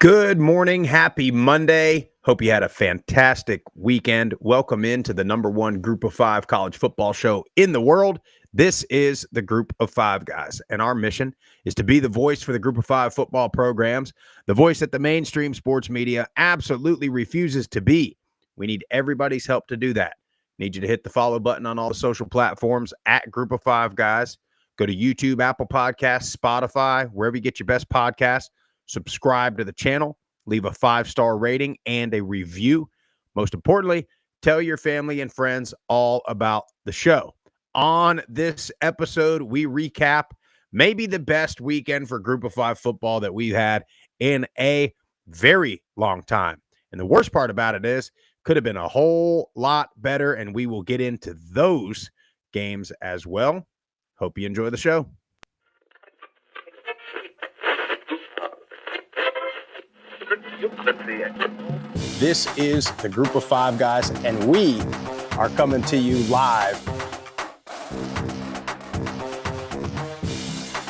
Good morning. Happy Monday. Hope you had a fantastic weekend. Welcome into the number one Group of Five college football show in the world. This is the Group of Five guys, and our mission is to be the voice for the Group of Five football programs, the voice that the mainstream sports media absolutely refuses to be. We need everybody's help to do that. Need you to hit the follow button on all the social platforms at Group of Five guys. Go to YouTube, Apple Podcasts, Spotify, wherever you get your best podcasts. Subscribe to the channel, leave a 5-star rating and a review. Most importantly, tell your family and friends all about the show. On this episode, we recap maybe the best weekend for Group of Five football that we've had in a very long time. And the worst part about it is, could have been a whole lot better, and we will get into those games as well. Hope you enjoy the show. This is the Group of Five guys, and we are coming to you live.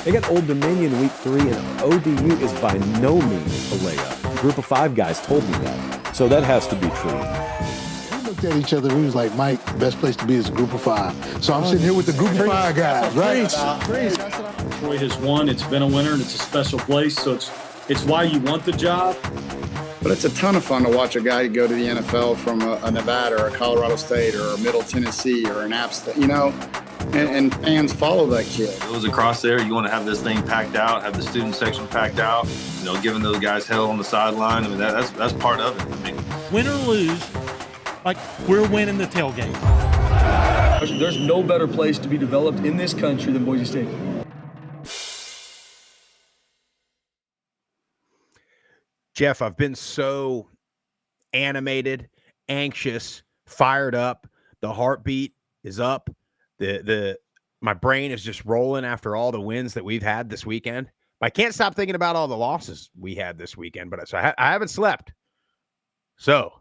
They got Old Dominion week 3, and ODU is by no means a layup. Group of Five guys told me that, so that has to be true. We looked at each other, we was like, Mike, the best place to be is a Group of Five. So I'm sitting here with the Group of Five guys, right? Troy has won, it's been a winner, and it's a special place, so it's why you want the job. But it's a ton of fun to watch a guy go to the NFL from a Nevada or a Colorado State or a Middle Tennessee or an App State, and fans follow that kid. It was across there. You want to have this thing packed out, have the student section packed out, giving those guys hell on the sideline. I mean, that's part of it. I mean, win or lose, like we're winning the tailgate. There's no better place to be developed in this country than Boise State. Jeff, I've been so animated, anxious, fired up. The heartbeat is up. My brain is just rolling after all the wins that we've had this weekend. I can't stop thinking about all the losses we had this weekend, but I haven't slept. So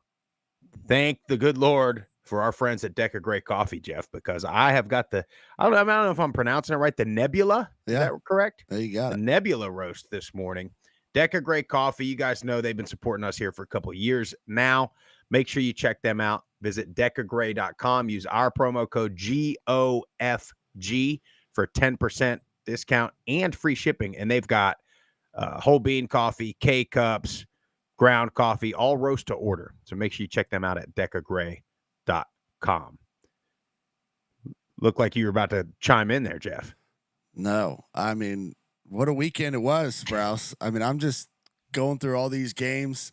thank the good Lord for our friends at Deca Gray Coffee, Jeff, because I have got I don't know if I'm pronouncing it right, the Nebula. Is that correct? There you got the it. Nebula roast this morning. Deca Gray Coffee, you guys know they've been supporting us here for a couple of years now. Make sure you check them out. Visit decagray.com. Use our promo code GOFG for 10% discount and free shipping. And they've got whole bean coffee, K-Cups, ground coffee, all roast to order. So make sure you check them out at decagray.com. Look like you were about to chime in there, Jeff. No, I mean, what a weekend it was, Sprouse. I mean, I'm just going through all these games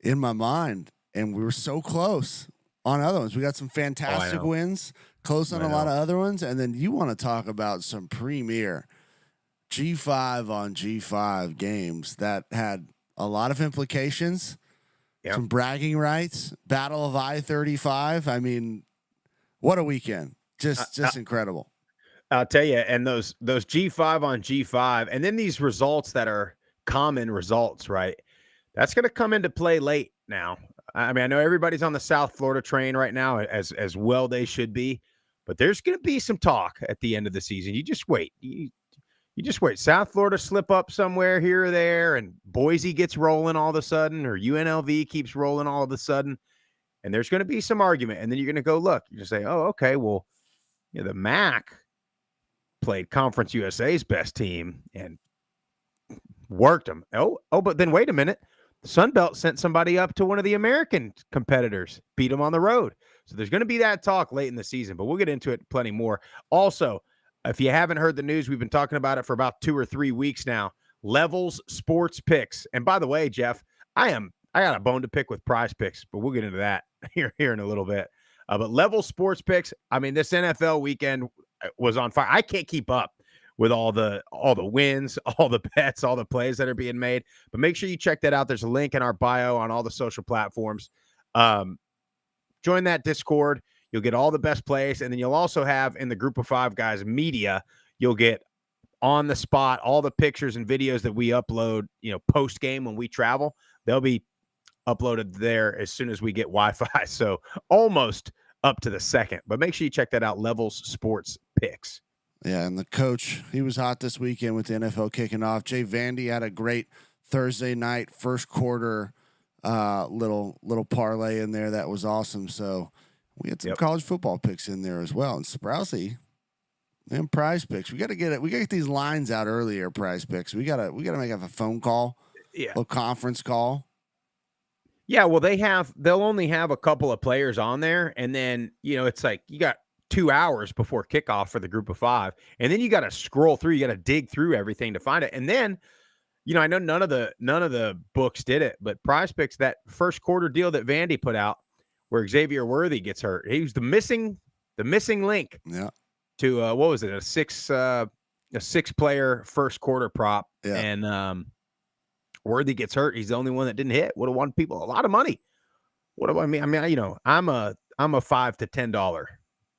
in my mind, and we were so close on other ones. We got some fantastic wins, close on a lot of other ones, and then you want to talk about some premier G5 on G5 games that had a lot of implications, some bragging rights, Battle of I-35. I mean, what a weekend. Just incredible. I'll tell you, and those G5 on G5, and then these results that are common results, right? That's going to come into play late now. I mean, I know everybody's on the South Florida train right now, as well they should be, but there's going to be some talk at the end of the season. You just wait. You just wait. South Florida slip up somewhere here or there, and Boise gets rolling all of a sudden, or UNLV keeps rolling all of a sudden, and there's going to be some argument, and then you're going to go look. You just say, oh, okay, well, the MAC played Conference USA's best team and worked them. But then wait a minute. The Sun Belt sent somebody up to one of the American competitors, beat them on the road. So there's going to be that talk late in the season, but we'll get into it plenty more. Also, if you haven't heard the news, we've been talking about it for about 2 or 3 weeks now. Levels Sports Picks. And by the way, Jeff, I got a bone to pick with Prize Picks, but we'll get into that here in a little bit. But Level Sports Picks, I mean, this NFL weekend was on fire. I can't keep up with all the wins, all the bets, all the plays that are being made. But make sure you check that out. There's a link in our bio on all the social platforms. Join that Discord. You'll get all the best plays. And then you'll also have in the Group of Five guys media, you'll get on the spot all the pictures and videos that we upload, post game when we travel. They'll be uploaded there as soon as we get Wi-Fi. So almost up to the second. But make sure you check that out, Levels Sports Picks. Yeah, and the coach, he was hot this weekend with the NFL kicking off. Jay Vandy had a great Thursday night, first quarter, little parlay in there. That was awesome. So we had some college football picks in there as well. And Sprousey and Prize Picks. We got to get these lines out earlier. Prize Picks. We gotta make a phone call, a conference call. Yeah, well, they'll only have a couple of players on there, and then it's like you got 2 hours before kickoff for the group of 5, and then you got to scroll through, you got to dig through everything to find it, and then I know none of the books did it, but Prize Picks, that first quarter deal that Vandy put out, where Xavier Worthy gets hurt, he was the missing link. Yeah. To what was it, a six player first quarter prop, and Worthy gets hurt. He's the only one that didn't hit. Would have won people a lot of money. What do I mean? I'm a $5 to $10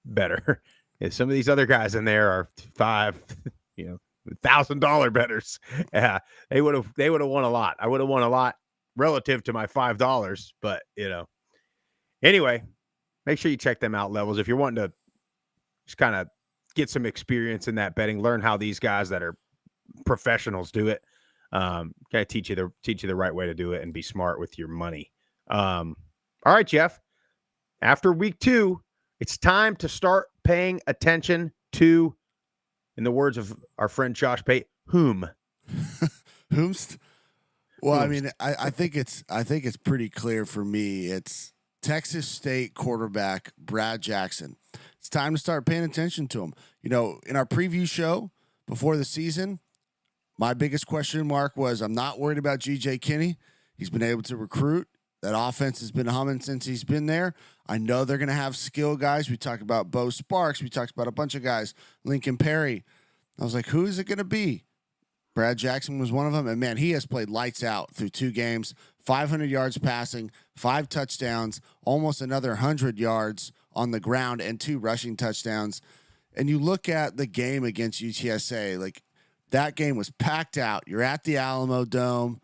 better. And some of these other guys in there are $1,000 betters. Yeah, they would have won a lot. I would have won a lot relative to my $5, but anyway, make sure you check them out, Levels, if you're wanting to just kind of get some experience in that betting, learn how these guys that are professionals do it. Kind of teach you the right way to do it and be smart with your money. All right, Jeff. After week 2, it's time to start paying attention to, in the words of our friend Josh Pate, whom? Whomst? Well, I mean, I think it's pretty clear for me. It's Texas State quarterback Brad Jackson. It's time to start paying attention to him. In our preview show before the season, my biggest question mark was I'm not worried about G.J. Kinney. He's been able to recruit. That offense has been humming since he's been there. I know they're going to have skill guys. We talked about Bo Sparks. We talked about a bunch of guys, Lincoln Perry. I was like, who is it going to be? Brad Jackson was one of them. And, man, he has played lights out through 2 games, 500 yards passing, 5 touchdowns, almost another 100 yards on the ground, and 2 rushing touchdowns. And you look at the game against UTSA, like, that game was packed out. You're at the Alamo Dome,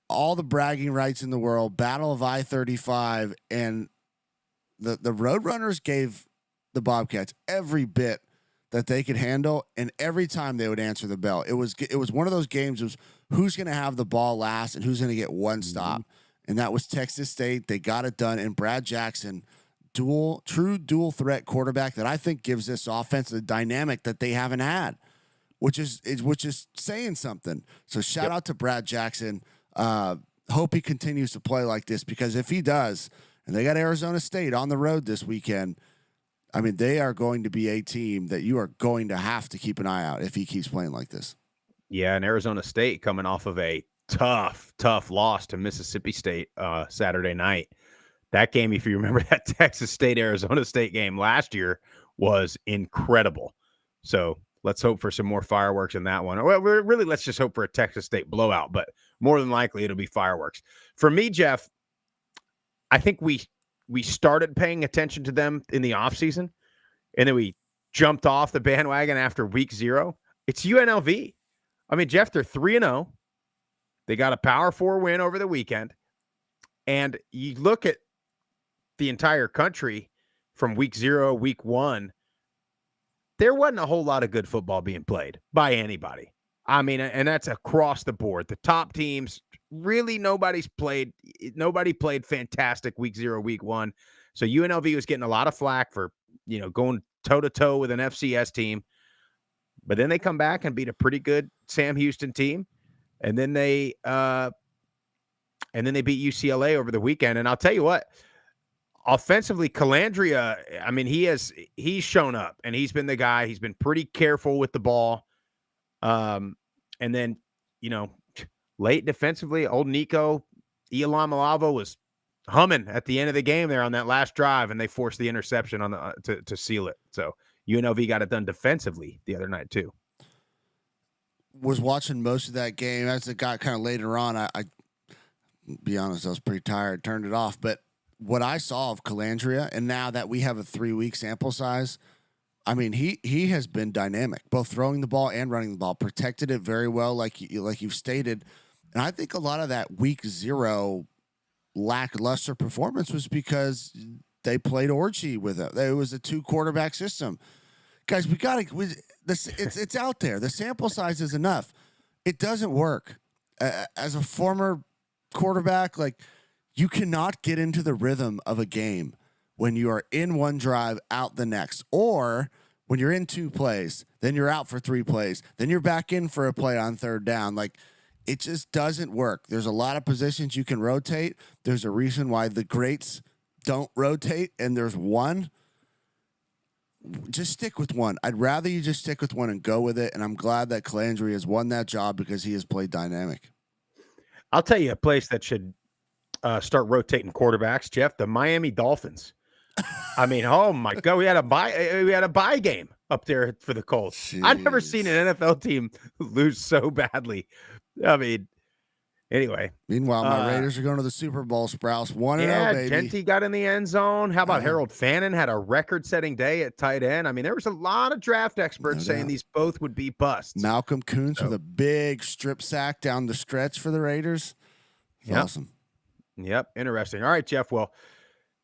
all the bragging rights in the world, Battle of I-35, and the Roadrunners gave the Bobcats every bit that they could handle, and every time they would answer the bell. It was one of those games. It was who's going to have the ball last and who's going to get one stop, and that was Texas State. They got it done, and Brad Jackson, true dual threat quarterback that I think gives this offense the dynamic that they haven't had. Which is saying something. So shout out to Brad Jackson. Hope he continues to play like this, because if he does, and they got Arizona State on the road this weekend, I mean, they are going to be a team that you are going to have to keep an eye out if he keeps playing like this. Yeah, and Arizona State coming off of a tough loss to Mississippi State Saturday night. That game, if you remember that Texas State-Arizona State game last year, was incredible. So let's hope for some more fireworks in that one. Well, really, let's just hope for a Texas State blowout, but more than likely it'll be fireworks. For me, Jeff, I think we started paying attention to them in the offseason, and then we jumped off the bandwagon after week 0. It's UNLV. I mean, Jeff, they're 3-0. They got a Power 4 win over the weekend. And you look at the entire country from week 0, week 1, there wasn't a whole lot of good football being played by anybody. I mean, and that's across the board. The top teams, really nobody played fantastic week 0, week 1. So UNLV was getting a lot of flack for, going toe-to-toe with an FCS team. But then they come back and beat a pretty good Sam Houston team. And then they beat UCLA over the weekend. And I'll tell you what, offensively, Calandria, I mean, he's shown up, and he's been the guy. He's been pretty careful with the ball. And then, late defensively, old Nico Iamaleava was humming at the end of the game there on that last drive, and they forced the interception on to seal it. So UNLV got it done defensively the other night too. Was watching most of that game as it got kind of later on. I be honest, I was pretty tired, turned it off, but what I saw of Calandria, and now that we have a 3-week sample size, I mean, he has been dynamic, both throwing the ball and running the ball, protected it very well, like you've stated. And I think a lot of that week 0 lackluster performance was because they played Orchie with it. It was a 2-quarterback system. Guys, it's out there. The sample size is enough. It doesn't work. as a former quarterback, like you cannot get into the rhythm of a game when you are in one drive, out the next, or when you're in 2 plays, then you're out for 3 plays, then you're back in for a play on 3rd down. Like it just doesn't work. There's a lot of positions you can rotate. There's a reason why the greats don't rotate, and there's one. Just stick with one. I'd rather you just stick with one and go with it. And I'm glad that Calandry has won that job because he has played dynamic. I'll tell you a place that should start rotating quarterbacks, Jeff. The Miami Dolphins. I mean, oh my God, we had a bye game up there for the Colts. Jeez. I've never seen an NFL team lose so badly. I mean, anyway. Meanwhile, my Raiders are going to the Super Bowl, Sprouse. 1-0, baby. Genty got in the end zone. How about Harold Fannin had a record-setting day at tight end? I mean, there was a lot of draft experts saying these both would be busts. Malcolm Kuntz with a big strip sack down the stretch for the Raiders. Awesome. Yep, interesting. All right, Jeff. Well,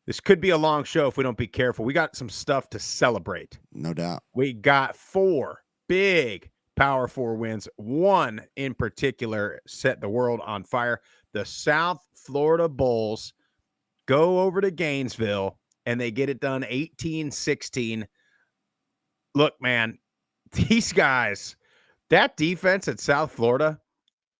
this could be a long show if we don't be careful. We got some stuff to celebrate. No doubt. We got 4 big Power 4 wins. One in particular set the world on fire. The South Florida Bulls go over to Gainesville, and they get it done 18-16. Look, man, these guys, that defense at South Florida,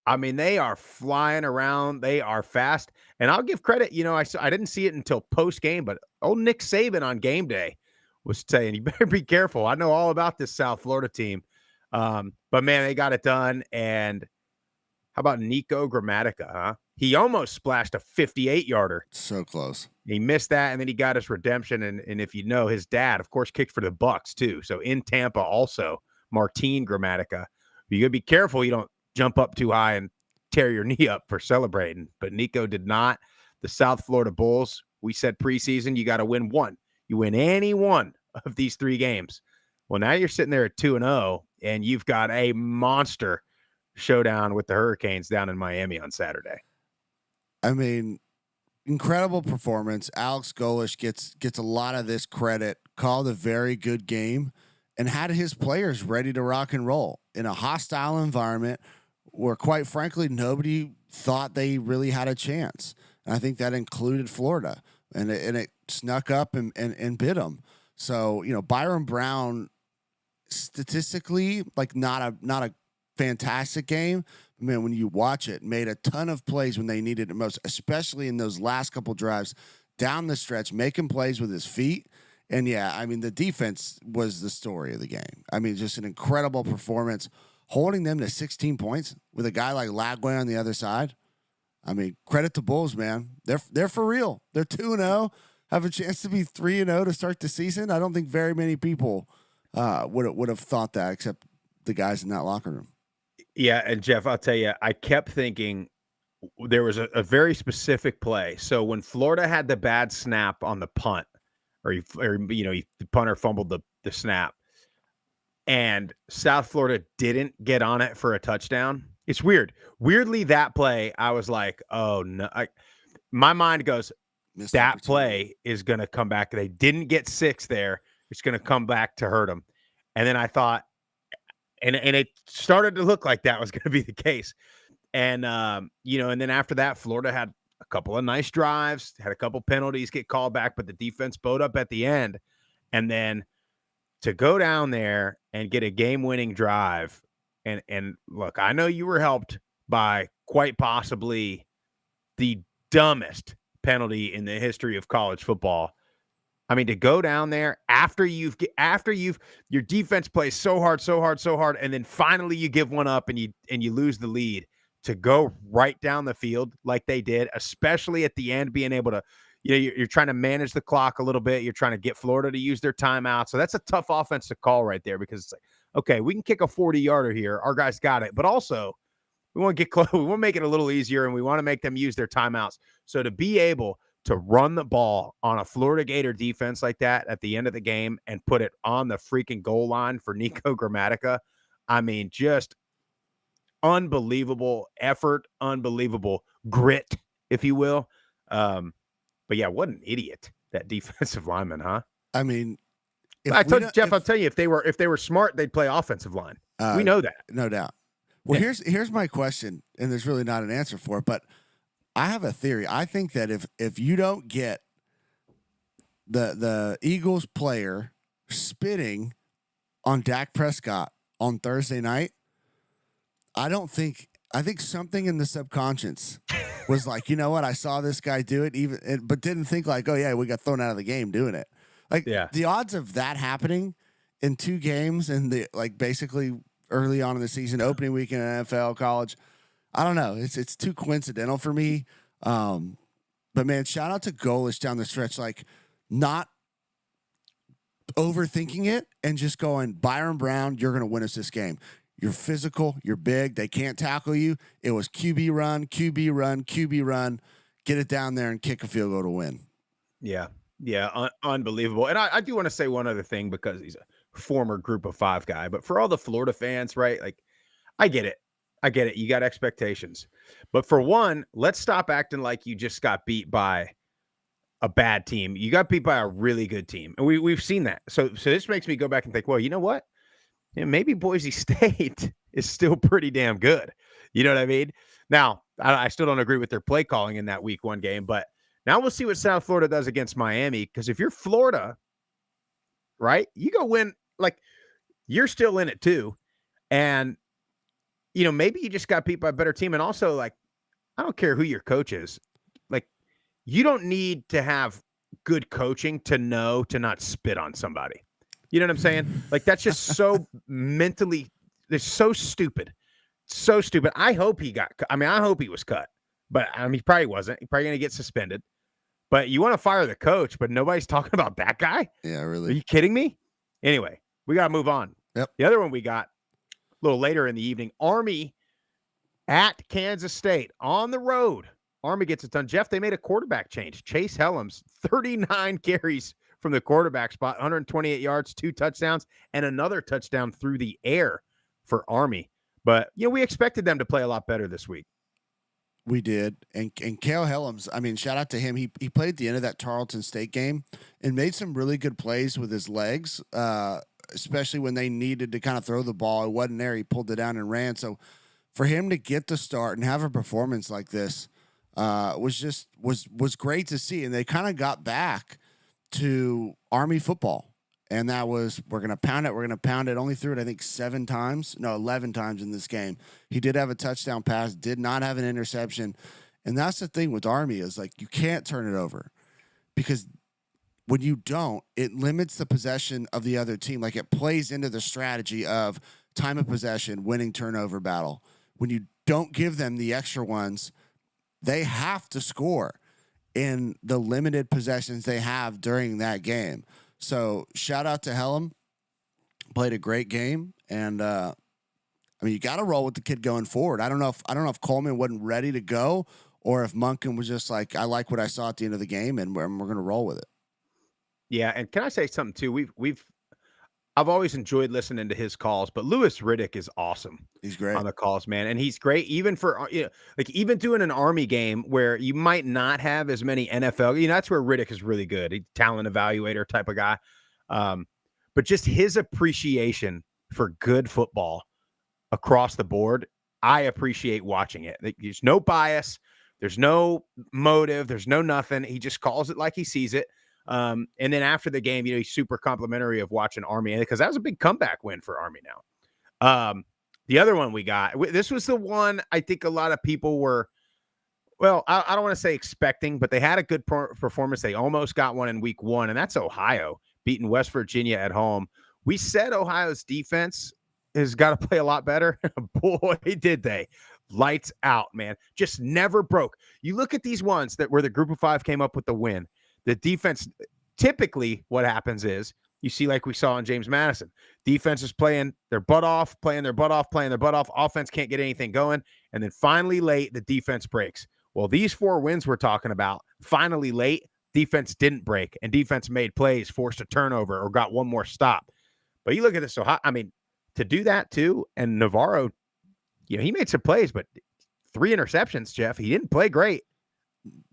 I mean, they are flying around. They are fast. And I'll give credit. You know, I didn't see it until post-game, but old Nick Saban on game day was saying, you better be careful. I know all about this South Florida team. But, man, they got it done. And how about Nico Grammatica, huh? He almost splashed a 58-yarder. So close. He missed that, and then he got his redemption. And if you know, his dad, of course, kicked for the Bucks, too. So in Tampa also, Martin Grammatica. You got to be careful you don't jump up too high and tear your knee up for celebrating. But Nico did not. The South Florida Bulls, we said preseason, you got to win one. You win any one of these 3 games. Well, now you're sitting there at 2-0, and you've got a monster showdown with the Hurricanes down in Miami on Saturday. I mean, incredible performance. Alex Golish gets a lot of this credit, called a very good game, and had his players ready to rock and roll in a hostile environment where, quite frankly, nobody thought they really had a chance. And I think that included Florida, and it snuck up and bit them. So, you know, Byron Brown, statistically, like not a fantastic game. Man, when you watch it, made a ton of plays when they needed it most, especially in those last couple drives down the stretch, making plays with his feet. And yeah, I mean, the defense was the story of the game. I mean, just an incredible performance, holding them to 16 points with a guy like Lagway on the other side. I mean, credit to Bulls, man. They're for real. They're 2-0, have a chance to be 3-0 to start the season. I don't think very many people would have thought that, except the guys in that locker room. Yeah, and Jeff, I'll tell you, I kept thinking there was a very specific play. So when Florida had the bad snap on the punt, the punter fumbled the snap, and South Florida didn't get on it for a touchdown. It's weird. Weirdly, that play, I was like, oh no. My mind goes, that play is going to come back. They didn't get 6 there. It's going to come back to hurt them. And then I thought, and it started to look like that was going to be the case. And, and then after that, Florida had a couple of nice drives, had a couple penalties get called back, but the defense bowed up at the end. And then to go down there and get a game-winning drive, and look, I know you were helped by quite possibly the dumbest penalty in the history of college football. I mean, to go down there after your defense plays so hard, and then finally you give one up and you lose the lead, to go right down the field like they did, especially at the end, being able to, you're trying to manage the clock a little bit. You're trying to get Florida to use their timeout. So that's a tough offense to call right there, because it's like, okay, we can kick a 40-yarder here. Our guys got it. But also, we want to get close. We want to make it a little easier, and we want to make them use their timeouts. So to be able to run the ball on a Florida Gator defense like that at the end of the game and put it on the freaking goal line for Nico Grammatica, I mean, just unbelievable effort, unbelievable grit, if you will. But yeah, what an idiot, that defensive lineman, huh? I mean, I'll tell you, if they were smart, they'd play offensive line. We know that. No doubt. Well, here's my question, and there's really not an answer for it, but I have a theory. I think that if you don't get the Eagles player spitting on Dak Prescott on Thursday night, I think something in the subconscious was like, you know what, I saw this guy do it, but didn't think like, oh yeah, we got thrown out of the game doing it. Like the odds of that happening in 2 games and basically early on in the season, opening weekend in NFL, college, I don't know. It's too coincidental for me. But man, shout out to Golish down the stretch, like not overthinking it and just going, Byron Brown, you're going to win us this game. You're physical, you're big, they can't tackle you. It was QB run, QB run, QB run. Get it down there and kick a field goal to win. Yeah. Yeah. Unbelievable. And I do want to say one other thing because he's a former Group of 5 guy, but for all the Florida fans, right? Like, I get it. You got expectations. But for one, let's stop acting like you just got beat by a bad team. You got beat by a really good team. And we've seen that. So this makes me go back and think, well, you know what? Maybe Boise State is still pretty damn good. You know what I mean? Now, I still don't agree with their play calling in that week 1 game, but now we'll see what South Florida does against Miami. Because if you're Florida, right, you go win, like, you're still in it too. And, maybe you just got beat by a better team. And also, like, I don't care who your coach is. Like, you don't need to have good coaching to know to not spit on somebody. You know what I'm saying? Like, that's just so mentally, it's so stupid. So stupid. I hope he was cut. But, he probably wasn't. He's probably going to get suspended. But you want to fire the coach, but nobody's talking about that guy? Yeah, really. Are you kidding me? Anyway, we got to move on. Yep. The other one we got a little later in the evening, Army at Kansas State on the road. Army gets it done. Jeff, they made a quarterback change. Chase Helms, 39 carries from the quarterback spot, 128 yards, 2 touchdowns, and another touchdown through the air for Army. But, we expected them to play a lot better this week. We did. And Kale Helms, shout out to him. He played at the end of that Tarleton State game and made some really good plays with his legs, especially when they needed to kind of throw the ball. It wasn't there. He pulled it down and ran. So for him to get the start and have a performance like this was great to see. And they kind of got back to Army football. And that was, we're going to pound it. Only threw it, I think, 11 times in this game. He did have a touchdown pass, did not have an interception. And that's the thing with Army is, like, you can't turn it over because when you don't, it limits the possession of the other team. Like, it plays into the strategy of time of possession, winning turnover battle. When you don't give them the extra ones, they have to score in the limited possessions they have during that game. So shout out to Helm, played a great game, and you got to roll with the kid going forward. I don't know if Coleman wasn't ready to go, or if Monken was just like, I like what I saw at the end of the game, and we're going to roll with it. Yeah, and can I say something too? I've always enjoyed listening to his calls, but Louis Riddick is awesome. He's great on the calls, man, and he's great even for even doing an Army game where you might not have as many NFL. That's where Riddick is really good. He's a talent evaluator type of guy, but just his appreciation for good football across the board, I appreciate watching it. There's no bias, there's no motive, there's no nothing. He just calls it like he sees it. And then after the game, he's super complimentary of watching Army because that was a big comeback win for Army now. The other one we got, this was the one I think a lot of people were, I don't want to say expecting, but they had a good performance. They almost got one in week 1, and that's Ohio beating West Virginia at home. We said Ohio's defense has got to play a lot better. Boy, did they. Lights out, man. Just never broke. You look at these ones where the Group of 5 came up with the win. The defense, typically what happens is you see, like we saw in James Madison, defense is playing their butt off. Offense can't get anything going. And then finally late, the defense breaks. Well, these 4 wins we're talking about, finally late, defense didn't break and defense made plays, forced a turnover or got one more stop. But you look at this. So, to do that too. And Navarro, he made some plays, but 3 interceptions, Jeff. He didn't play great.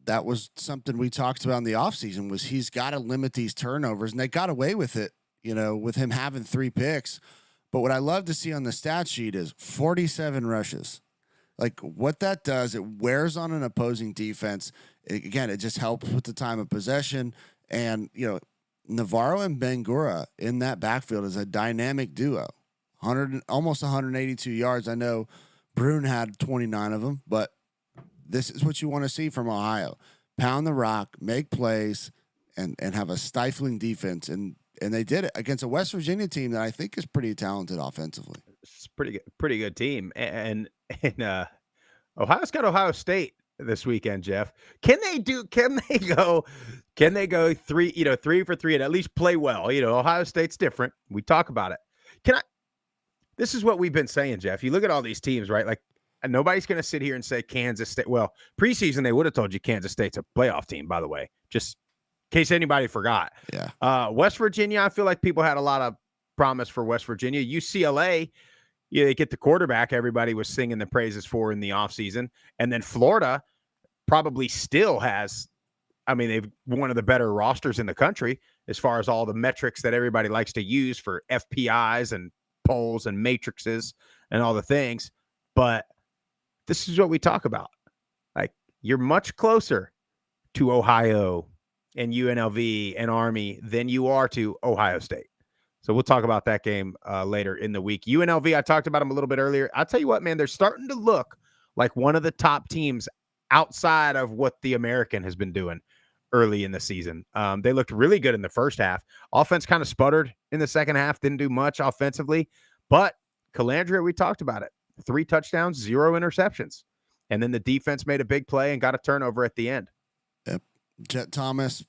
That was something we talked about in the offseason was he's got to limit these turnovers, and they got away with it, with him having 3 picks. But what I love to see on the stat sheet is 47 rushes. Like what that does, it wears on an opposing defense. Again, it just helps with the time of possession. And, Navarro and Bangura in that backfield is a dynamic duo. Almost 182 yards. I know Brune had 29 of them, but this is what you want to see from Ohio. Pound the rock, make plays, and have a stifling defense. And they did it against a West Virginia team that I think is pretty talented offensively. It's pretty good team. And Ohio's got Ohio State this weekend, Jeff. Can they go 3 for 3 and at least play well? Ohio State's different. We talk about it. This is what we've been saying, Jeff. You look at all these teams, right? Like nobody's going to sit here and say Kansas State. Well, preseason, they would have told you Kansas State's a playoff team, by the way, just in case anybody forgot. Yeah. West Virginia, I feel like people had a lot of promise for West Virginia. UCLA, they get the quarterback everybody was singing the praises for in the offseason. And then Florida probably still has, they've one of the better rosters in the country as far as all the metrics that everybody likes to use for FPIs and polls and matrices and all the things. But this is what we talk about. Like, you're much closer to Ohio and UNLV and Army than you are to Ohio State. So we'll talk about that game later in the week. UNLV, I talked about them a little bit earlier. I'll tell you what, man, they're starting to look like one of the top teams outside of what the American has been doing early in the season. They looked really good in the first half. Offense kind of sputtered in the second half, didn't do much offensively. But Calandria, we talked about it. 3 touchdowns, 0 interceptions. And then the defense made a big play and got a turnover at the end. Yep. Jet Thomas,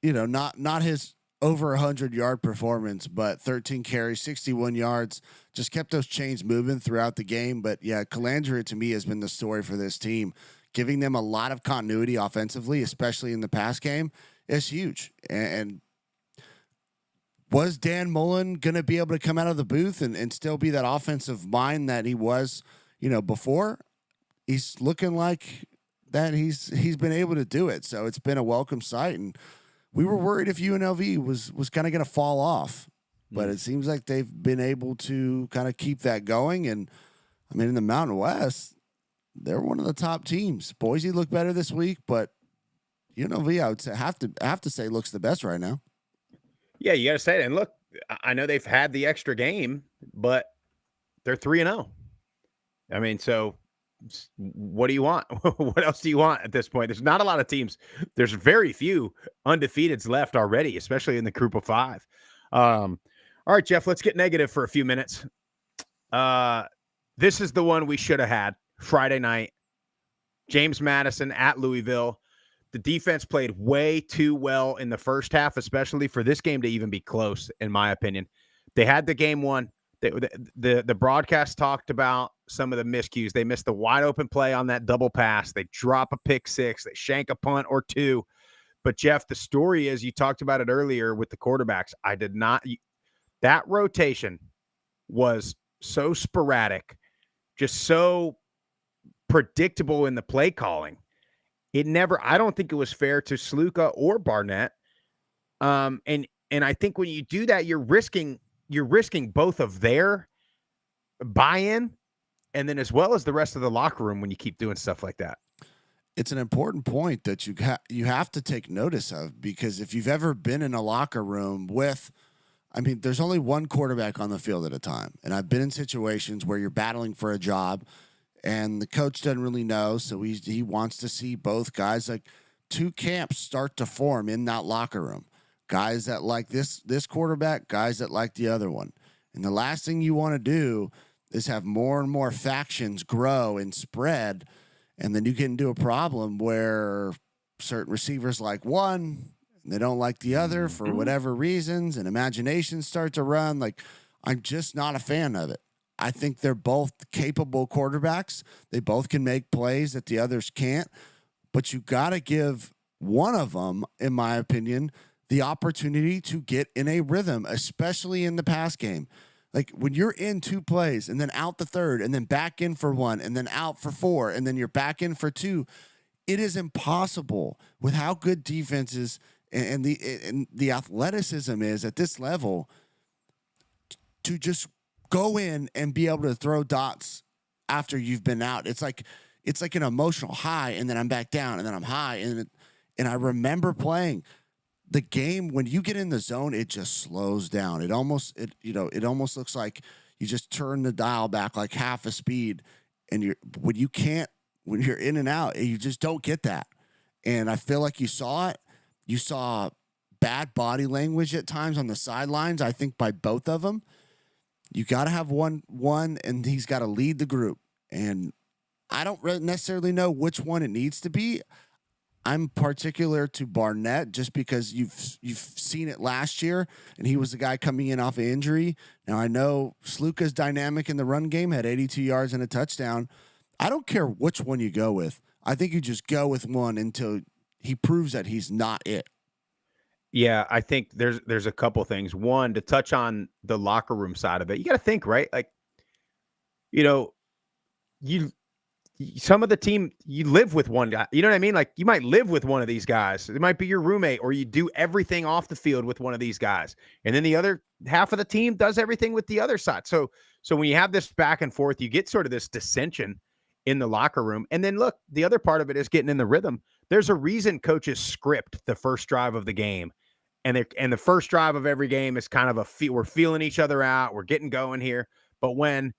not his over 100-yard performance, but 13 carries, 61 yards, just kept those chains moving throughout the game. But yeah, Calandria to me has been the story for this team. Giving them a lot of continuity offensively, especially in the pass game, is huge. And was Dan Mullen going to be able to come out of the booth and still be that offensive mind that he was, before? He's looking like that he's been able to do it. So it's been a welcome sight. And we were worried if UNLV was kind of going to fall off, but it seems like they've been able to kind of keep that going. And in the Mountain West, they're one of the top teams. Boise looked better this week, but UNLV, I would say, have to say looks the best right now. Yeah, you got to say it. And look, I know they've had the extra game, but they're 3-0. So what do you want? What else do you want at this point? There's not a lot of teams. There's very few undefeateds left already, especially in the group of 5. All right, Jeff, let's get negative for a few minutes. This is the one we should have had. Friday night, James Madison at Louisville. The defense played way too well in the first half, especially for this game to even be close, in my opinion. They had the game won. The broadcast talked about some of the miscues. They missed the wide open play on that double pass. They drop a pick 6. They shank a punt or 2. But, Jeff, the story is, you talked about it earlier with the quarterbacks. That rotation was so sporadic, just so predictable in the play calling. I don't think it was fair to Sluka or Barnett. And I think when you do that, you're risking both of their buy-in and then as well as the rest of the locker room when you keep doing stuff like that. It's an important point that you have to take notice of, because if you've ever been in a locker room with, there's only one quarterback on the field at a time. And I've been in situations where you're battling for a job and the coach doesn't really know. So he wants to see both guys. Like, 2 camps start to form in that locker room. Guys that like this quarterback, guys that like the other one. And the last thing you want to do is have more and more factions grow and spread. And then you get into a problem where certain receivers like one, and they don't like the other for whatever reasons, and imaginations start to run. Like, I'm just not a fan of it. I think they're both capable quarterbacks. They both can make plays that the others can't. But you got to give one of them, in my opinion, the opportunity to get in a rhythm, especially in the pass game. Like, when you're in 2 plays and then out the third and then back in for 1 and then out for 4 and then you're back in for 2, it is impossible with how good defenses and the athleticism is at this level to just go in and be able to throw dots after you've been out. It's like an emotional high, and then I'm back down, and then I'm high, and I remember playing the game when you get in the zone, it just slows down. It almost looks like you just turn the dial back like half a speed, and when you're in and out, you just don't get that. And I feel like you saw it. You saw bad body language at times on the sidelines, I think, by both of them. You got to have one, and he's got to lead the group. And I don't necessarily know which one it needs to be. I'm particular to Barnett just because you've seen it last year, and he was the guy coming in off of injury. Now, I know Sluka's dynamic in the run game, had 82 yards and a touchdown. I don't care which one you go with. I think you just go with one until he proves that he's not it. Yeah, I think there's a couple things. One, to touch on the locker room side of it, you got to think, right? Like, some of the team, you live with one guy. You know what I mean? Like, you might live with one of these guys. It might be your roommate, or you do everything off the field with one of these guys. And then the other half of the team does everything with the other side. So when you have this back and forth, you get sort of this dissension in the locker room. And then look, the other part of it is getting in the rhythm. There's a reason coaches script the first drive of the game. And the first drive of every game is kind of we're feeling each other out. We're getting going here. But when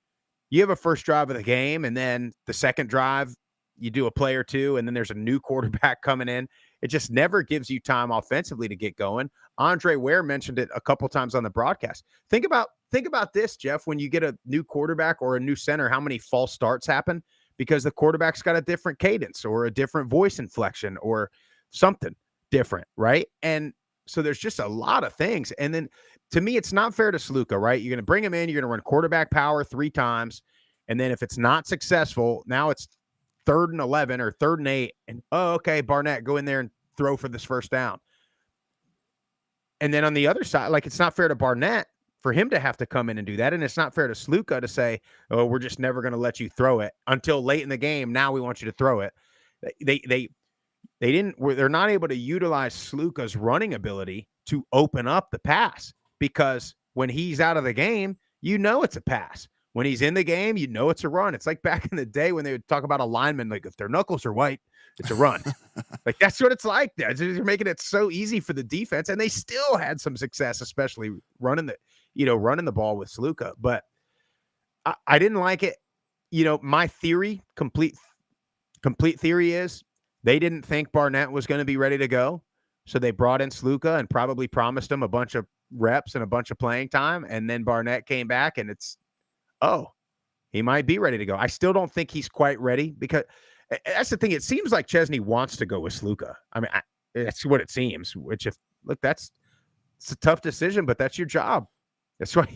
you have a first drive of the game, and then the second drive, you do a play or two, and then there's a new quarterback coming in, it just never gives you time offensively to get going. Andre Ware mentioned it a couple times on the broadcast. Think about this, Jeff, when you get a new quarterback or a new center, how many false starts happen because the quarterback's got a different cadence or a different voice inflection or something different, right? And so there's just a lot of things. And then to me, it's not fair to Sluka, right? You're going to bring him in, you're going to run quarterback power 3 times. And then if it's not successful, now it's 3rd and 11 or 3rd and 8. And, okay, Barnett, go in there and throw for this first down. And then on the other side, like, it's not fair to Barnett for him to have to come in and do that. And it's not fair to Sluka to say, oh, we're just never going to let you throw it until late in the game. Now we want you to throw it. They're not able to utilize Sluka's running ability to open up the pass, because when he's out of the game, it's a pass. When he's in the game, it's a run. It's like back in the day when they would talk about a lineman, like, if their knuckles are white, it's a run. Like, that's what it's like. They're making it so easy for the defense, and they still had some success, especially running the ball with Sluka. But I didn't like it. My theory, complete theory is, they didn't think Barnett was going to be ready to go, so they brought in Sluka and probably promised him a bunch of reps and a bunch of playing time, and then Barnett came back, and he might be ready to go. I still don't think he's quite ready, because that's the thing. It seems like Chesney wants to go with Sluka. I mean, that's what it seems. It's a tough decision, but that's your job. That's why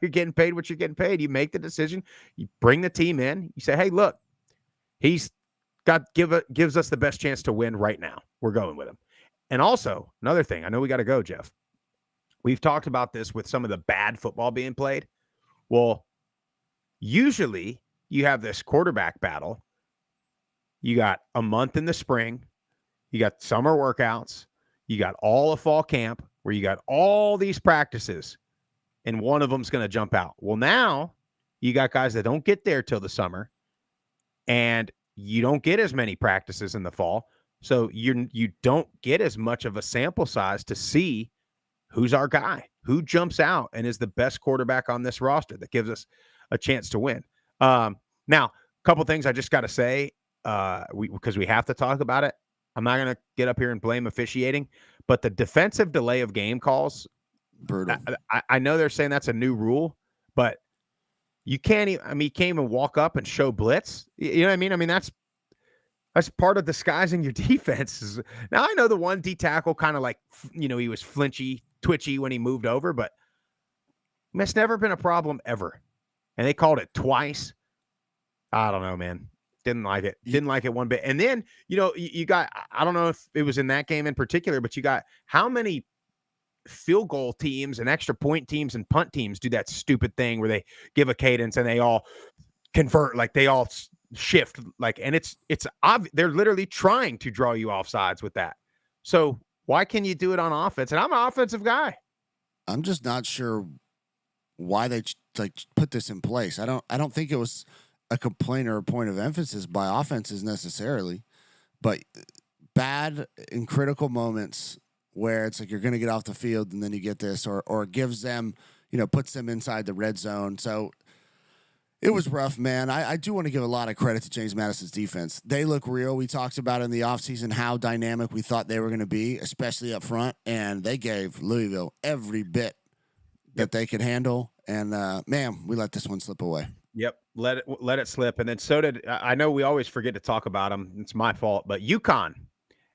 you're getting paid what you're getting paid. You make the decision. You bring the team in. You say, hey, look, he's gives us the best chance to win right now. We're going with him. And also, another thing, I know we got to go, Jeff. We've talked about this with some of the bad football being played. Well, usually you have this quarterback battle. You got a month in the spring. You got summer workouts. You got all of fall camp where you got all these practices, and one of them's going to jump out. Well, now you got guys that don't get there till the summer, and you don't get as many practices in the fall. So you don't get as much of a sample size to see who's our guy, who jumps out and is the best quarterback on this roster that gives us a chance to win. Now, a couple things I just got to say, because we have to talk about it. I'm not going to get up here and blame officiating, but the defensive delay of game calls, brutal. I know they're saying that's a new rule, but you can't even walk up and show blitz. You know what I mean? I mean, that's part of disguising your defense. Now, I know the one D tackle kind of like, he was flinchy, twitchy when he moved over, but it's never been a problem ever. And they called it twice. I don't know, man. Didn't like it. Didn't like it one bit. And then, you got, I don't know if it was in that game in particular, but you got how many field goal teams and extra point teams and punt teams do that stupid thing where they give a cadence and they all convert, like they all shift, like, and it's they're literally trying to draw you off sides with that. So why can you do it on offense? And I'm an offensive guy. I'm just not sure why they put this in place. I don't think it was a complaint or a point of emphasis by offenses necessarily, but bad in critical moments where it's like you're going to get off the field and then you get this, or gives them, puts them inside the red zone. So it was rough, man. I do want to give a lot of credit to James Madison's defense. They look real. We talked about in the offseason how dynamic we thought they were going to be, especially up front, and they gave Louisville every bit that they could handle. And, man, we let this one slip away. Yep, let it slip. And then so did, I know we always forget to talk about them. It's my fault. But UConn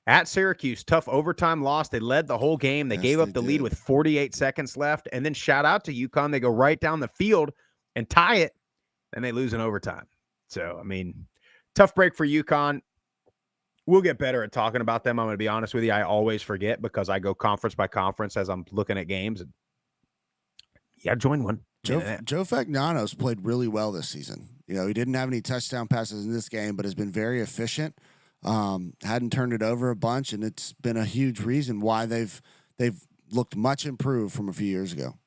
at Syracuse, tough overtime loss. They led the whole game. They gave up the lead with 48 seconds left. And then shout out to UConn. They go right down the field and tie it. Then they lose in overtime. So, I mean, tough break for UConn. We'll get better at talking about them. I'm going to be honest with you. I always forget because I go conference by conference as I'm looking at games. And yeah, join one. Joe Fagnano's played really well this season. He didn't have any touchdown passes in this game, but has been very efficient. Hadn't turned it over a bunch, and it's been a huge reason why they've looked much improved from a few years ago.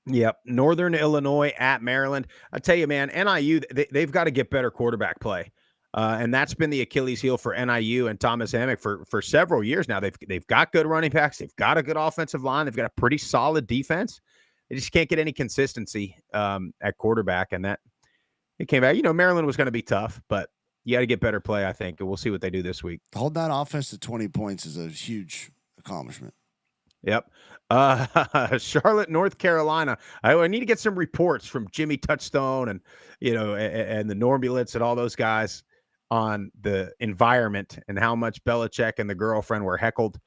Yep. Northern Illinois at Maryland. I tell you, man, NIU, they've got to get better quarterback play. And that's been the Achilles heel for NIU and Thomas Amick for several years now. They've got good running backs. They've got a good offensive line. They've got a pretty solid defense. They just can't get any consistency at quarterback. And that it came back. Maryland was going to be tough, but you got to get better play, I think. And we'll see what they do this week. Hold that offense to 20 points is a huge accomplishment. Yep. Charlotte, North Carolina. I need to get some reports from Jimmy Touchstone and the Normulets and all those guys on the environment and how much Belichick and the girlfriend were heckled.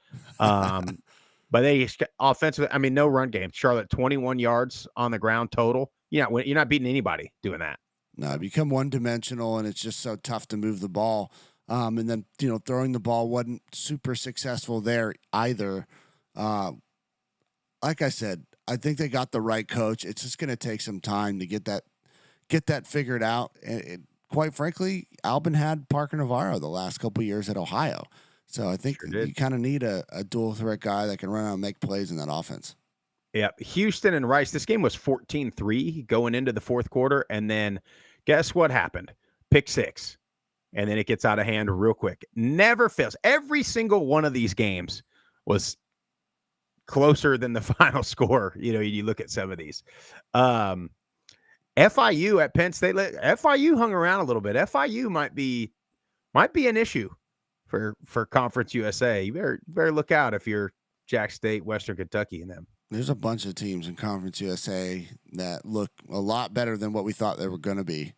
But they offensively, I mean, no run game. Charlotte 21 yards on the ground total. You're not beating anybody doing that. No, you become one-dimensional, and it's just so tough to move the ball. And then throwing the ball wasn't super successful there either. Like I said, I think they got the right coach. It's just going to take some time to get that figured out. And quite frankly, Albin had Parker Navarro the last couple of years at Ohio. So I think you kind of need a dual threat guy that can run out and make plays in that offense. Yeah. Houston and Rice. This game was 14-3 going into the fourth quarter. And then guess what happened? Pick six. And then it gets out of hand real quick. Never fails. Every single one of these games was closer than the final score. You look at some of these. FIU at Penn State. FIU hung around a little bit. FIU might be an issue for Conference USA. You better look out if you're Jack State, Western Kentucky, and them. There's a bunch of teams in Conference USA that look a lot better than what we thought they were going to be.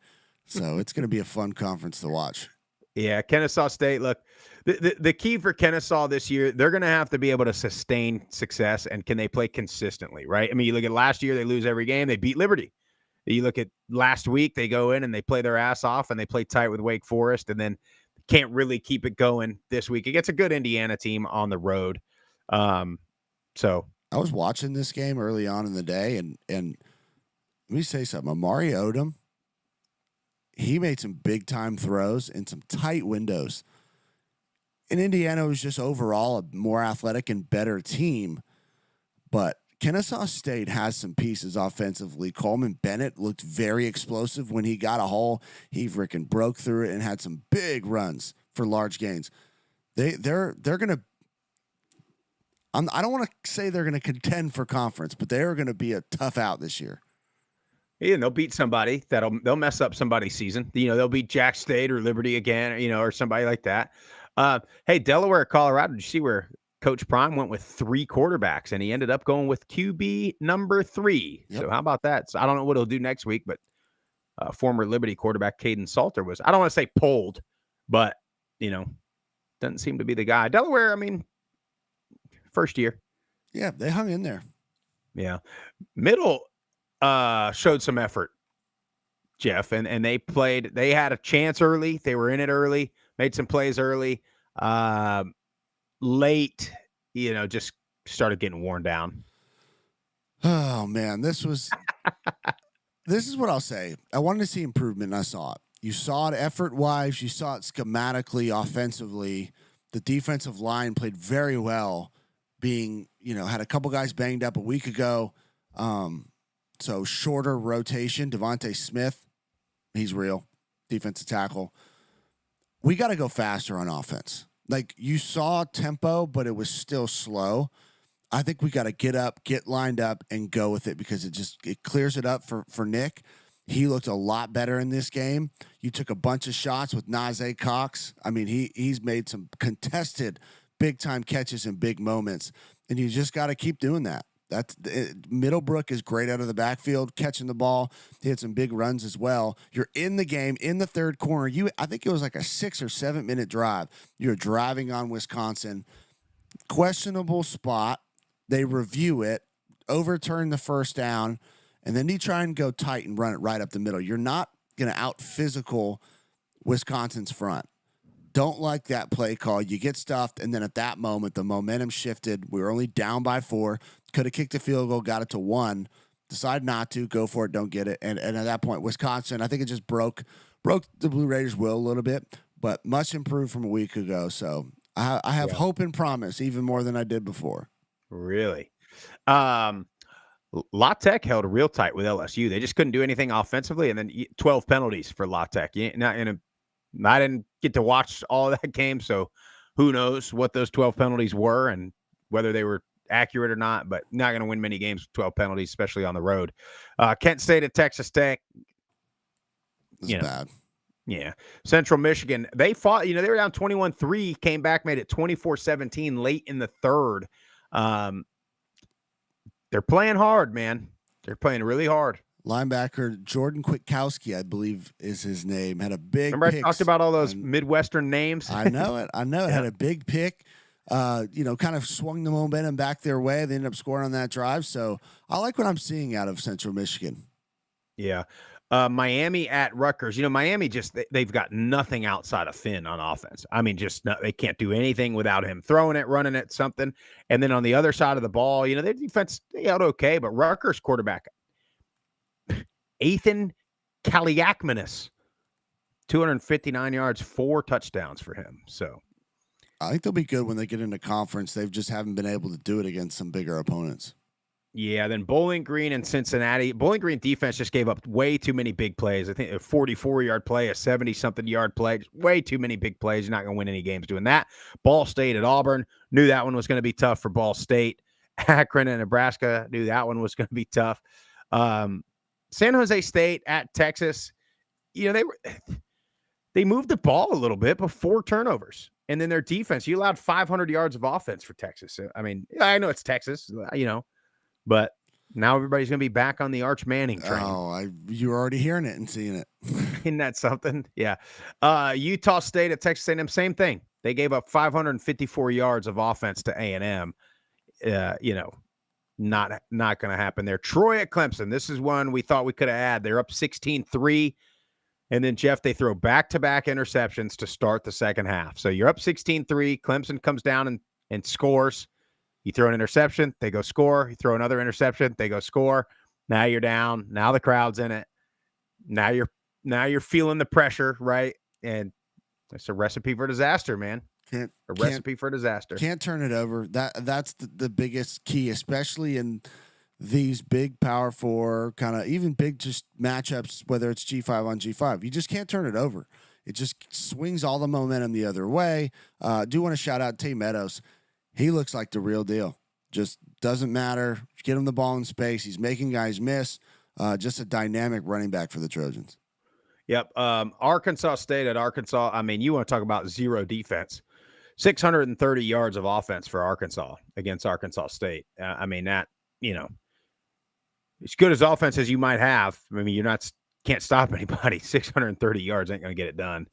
So it's going to be a fun conference to watch. Yeah, Kennesaw State. Look, the key for Kennesaw this year, they're going to have to be able to sustain success, and can they play consistently, right? I mean, you look at last year, they lose every game. They beat Liberty. You look at last week, they go in and they play their ass off, and they play tight with Wake Forest, and then can't really keep it going this week. It gets a good Indiana team on the road. So I was watching this game early on in the day, and let me say something. Amari Odom, he made some big-time throws in some tight windows. And Indiana was just overall a more athletic and better team. But Kennesaw State has some pieces offensively. Coleman Bennett looked very explosive when he got a hole. He freaking broke through it and had some big runs for large gains. They're going to – I don't want to say they're going to contend for conference, but they're going to be a tough out this year. Yeah, they'll beat somebody they'll mess up somebody's season. They'll beat Jack State or Liberty again, or somebody like that. Hey, Delaware, Colorado. Did you see where Coach Prime went with 3 quarterbacks and he ended up going with QB number 3? Yep. So how about that? So I don't know what he'll do next week, but former Liberty quarterback Caden Salter was, I don't want to say pulled, but doesn't seem to be the guy. Delaware, I mean, first year. Yeah, they hung in there. Yeah. Middle showed some effort, Jeff, and they had a chance early. They were in it early, made some plays early. Late, just started getting worn down. Oh man, this is what I'll say. I wanted to see improvement, and I saw it. You saw it effort-wise. You saw it schematically, offensively. The defensive line played very well, being, had a couple guys banged up a week ago. So shorter rotation. Devontae Smith, he's real. Defensive tackle. We got to go faster on offense. Like, you saw tempo, but it was still slow. I think we got to get up, get lined up, and go with it, because it clears it up for Nick. He looked a lot better in this game. You took a bunch of shots with Najee Cox. I mean, he's made some contested big-time catches in big moments, and you just got to keep doing that. Middlebrook is great out of the backfield, catching the ball. He had some big runs as well. You're in the game in the third quarter. I think it was like a 6 or 7 minute drive. You're driving on Wisconsin. Questionable spot. They review it, overturn the first down, and then you try and go tight and run it right up the middle. You're not going to out physical Wisconsin's front. Don't like that play call. You get stuffed, and then at that moment, the momentum shifted. We were only down by 4. Could have kicked a field goal, got it to 1. Decide not to. Go for it, don't get it. And at that point, Wisconsin, I think it just broke the Blue Raiders' will a little bit, but much improved from a week ago. So I have hope and promise, even more than I did before. Really? La Tech held real tight with LSU. They just couldn't do anything offensively, and then 12 penalties for La Tech. I didn't get to watch all of that game, so who knows what those 12 penalties were and whether they were accurate or not, but not going to win many games with 12 penalties, especially on the road. Kent State at Texas Tech. It's bad. Yeah. Central Michigan, they fought, they were down 21-3, came back, made it 24-17 late in the third. They're playing hard, man. They're playing really hard. Linebacker Jordan Kwiatkowski, I believe is his name, had a big Remember pick. I talked about all those Midwestern names? I know it. Yeah. Had a big pick. Kind of swung the momentum back their way. They ended up scoring on that drive. So I like what I'm seeing out of Central Michigan. Yeah. Miami at Rutgers. Miami they've got nothing outside of Finn on offense. I mean, they can't do anything without him throwing it, running it, something. And then on the other side of the ball, their defense, they held okay, but Rutgers quarterback, Ethan Kaliakmanis, 259 yards, 4 touchdowns for him. So I think they'll be good when they get into conference. They've just haven't been able to do it against some bigger opponents. Yeah, then Bowling Green and Cincinnati. Bowling Green defense just gave up way too many big plays. I think a 44-yard play, a 70-something yard play, just way too many big plays. You're not going to win any games doing that. Ball State at Auburn. Knew that one was going to be tough for Ball State. Akron and Nebraska. Knew that one was going to be tough. San Jose State at Texas. They moved the ball a little bit, but 4 turnovers. And then their defense, you allowed 500 yards of offense for Texas. I mean, I know it's Texas, but now everybody's going to be back on the Arch Manning train. Oh, you're already hearing it and seeing it. Isn't that something? Yeah. Utah State at Texas A&M, same thing. They gave up 554 yards of offense to A&M. Not going to happen there. Troy at Clemson. This is one we thought we could have had. They're up 16-3. And then, Jeff, they throw back-to-back interceptions to start the second half. So you're up 16-3. Clemson comes down and scores. You throw an interception, they go score. You throw another interception, they go score. Now you're down. Now the crowd's in it. Now you're feeling the pressure, right? And it's a recipe for disaster, man. Recipe for disaster. Can't turn it over. That's the biggest key, especially in these big Power 4 kind of even big just matchups, whether it's G5 on G5. You just can't turn it over. It just swings all the momentum the other way. Do want to shout out T. Meadows. He looks like the real deal. Just doesn't matter. Get him the ball in space. He's making guys miss. Just a dynamic running back for the Trojans. Yep. Arkansas State at Arkansas. I mean, you want to talk about zero defense. 630 yards of offense for Arkansas against Arkansas State. I mean, that, as good as offense as you might have, I mean, can't stop anybody. 630 yards ain't going to get it done.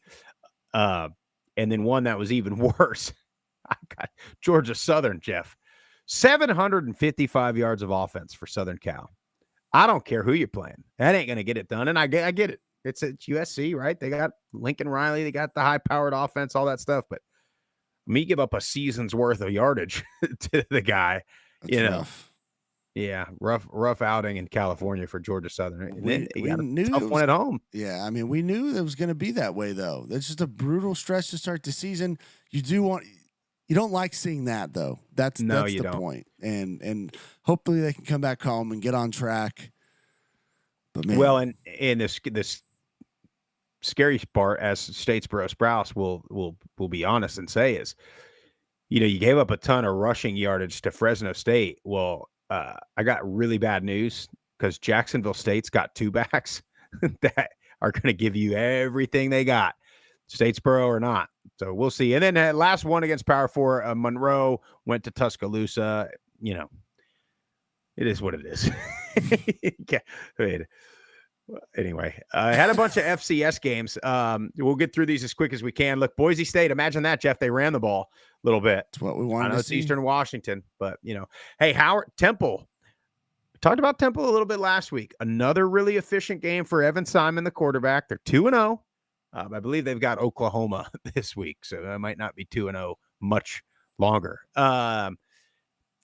And then one that was even worse. I got Georgia Southern, Jeff. 755 yards of offense for Southern Cal. I don't care who you're playing. That ain't going to get it done. And I get it. It's USC, right? They got Lincoln Riley. They got the high-powered offense, all that stuff. But me give up a season's worth of yardage to the guy, That's rough. Yeah, rough outing in California for Georgia Southern. We knew tough one at home. Yeah, I mean, we knew it was going to be that way, though. That's just a brutal stretch to start the season. You don't like seeing that, though. That's the point. And hopefully they can come back home and get on track. But man, Well, and in this scary part, as Statesboro Sprouse will be honest and say, is, you gave up a ton of rushing yardage to Fresno State. Well, I got really bad news, because Jacksonville State's got two backs that are going to give you everything they got, Statesboro or not. So we'll see. And then that last one against Power 4, Monroe went to Tuscaloosa. It is what it is. Anyway, I had a bunch of FCS games. We'll get through these as quick as we can. Look, Boise State, imagine that, Jeff. They ran the ball a little bit. that's what we I wanted know to it's see. Eastern Washington, but, hey, Howard Temple. Talked about Temple a little bit last week. Another really efficient game for Evan Simon, the quarterback. They're 2-0. I believe they've got Oklahoma this week, so that might not be 2-0 much longer.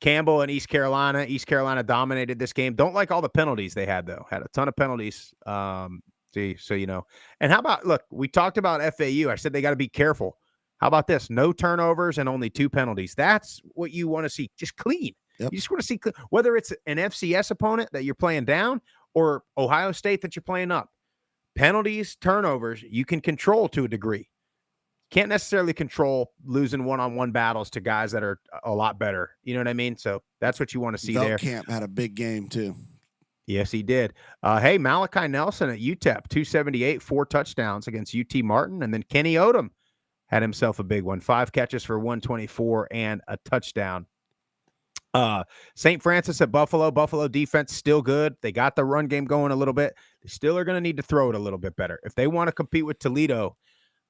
Campbell and East Carolina. East Carolina dominated this game. Don't like all the penalties they had, though. Had a ton of penalties. So. And how about, look, we talked about FAU. I said they got to be careful. How about this? No turnovers and only 2 penalties. That's what you want to see. Just clean. Yep. You just want to see, whether it's an FCS opponent that you're playing down or Ohio State that you're playing up. Penalties, turnovers, you can control to a degree. Can't necessarily control losing one-on-one battles to guys that are a lot better. You know what I mean? So that's what you want to see there. Camp had a big game too. Yes, he did. Hey, Malachi Nelson at UTEP, 278, 4 touchdowns against UT Martin. And then Kenny Odom had himself a big one, 5 catches for 124 and a touchdown. St. Francis at Buffalo. Buffalo defense still good. They got the run game going a little bit. They still are going to need to throw it a little bit better. If they want to compete with Toledo,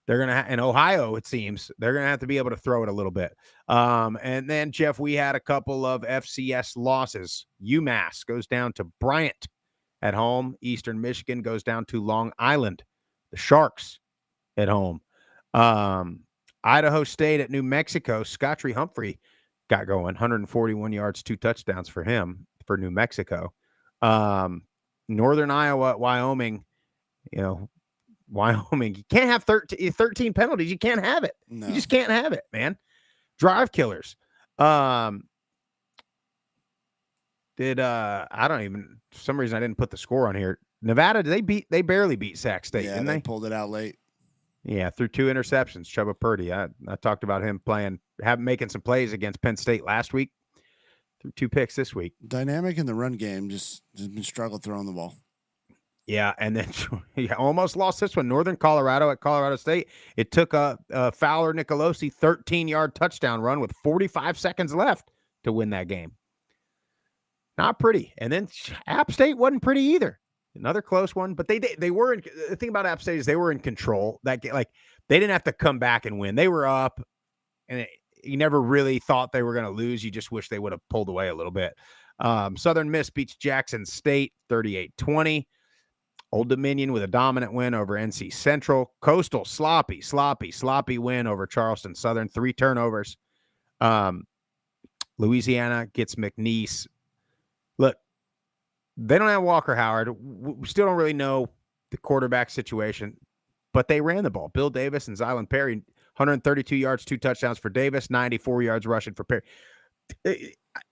they're going to in Ohio, it seems, they're going to have to be able to throw it a little bit. And then, Jeff, we had a couple of FCS losses. UMass goes down to Bryant at home. Eastern Michigan goes down to Long Island. The Sharks at home. Idaho State at New Mexico. Scottree Humphrey got going, 141 yards, 2 touchdowns for him for New Mexico. Northern Iowa at Wyoming. Wyoming, you can't have 13 penalties. You can't have it. No. You just can't have it, man. Drive killers. I don't even, for some reason I didn't put the score on here. Nevada, they barely beat Sac State, Yeah, didn't they they? pulled it out late. Yeah, through 2 interceptions. Chubba Purdy. I talked about him making some plays against Penn State last week. Through 2 picks this week. Dynamic in the run game, just been struggled throwing the ball. Yeah, and then he almost lost this one. Northern Colorado at Colorado State. It took a Fowler Nicolosi 13-yard touchdown run with 45 seconds left to win that game. Not pretty. And then App State wasn't pretty either. Another close one, but they were in. The thing about App State is they were in control. They didn't have to come back and win. They were up, and you never really thought they were going to lose. You just wish they would have pulled away a little bit. Southern Miss beats Jackson State 38-20. Old Dominion with a dominant win over NC Central. Coastal, sloppy win over Charleston Southern. 3 turnovers. Louisiana gets McNeese. Look, they don't have Walker Howard. We still don't really know the quarterback situation, but they ran the ball. Bill Davis and Zylan Perry, 132 yards, 2 touchdowns for Davis, 94 yards rushing for Perry.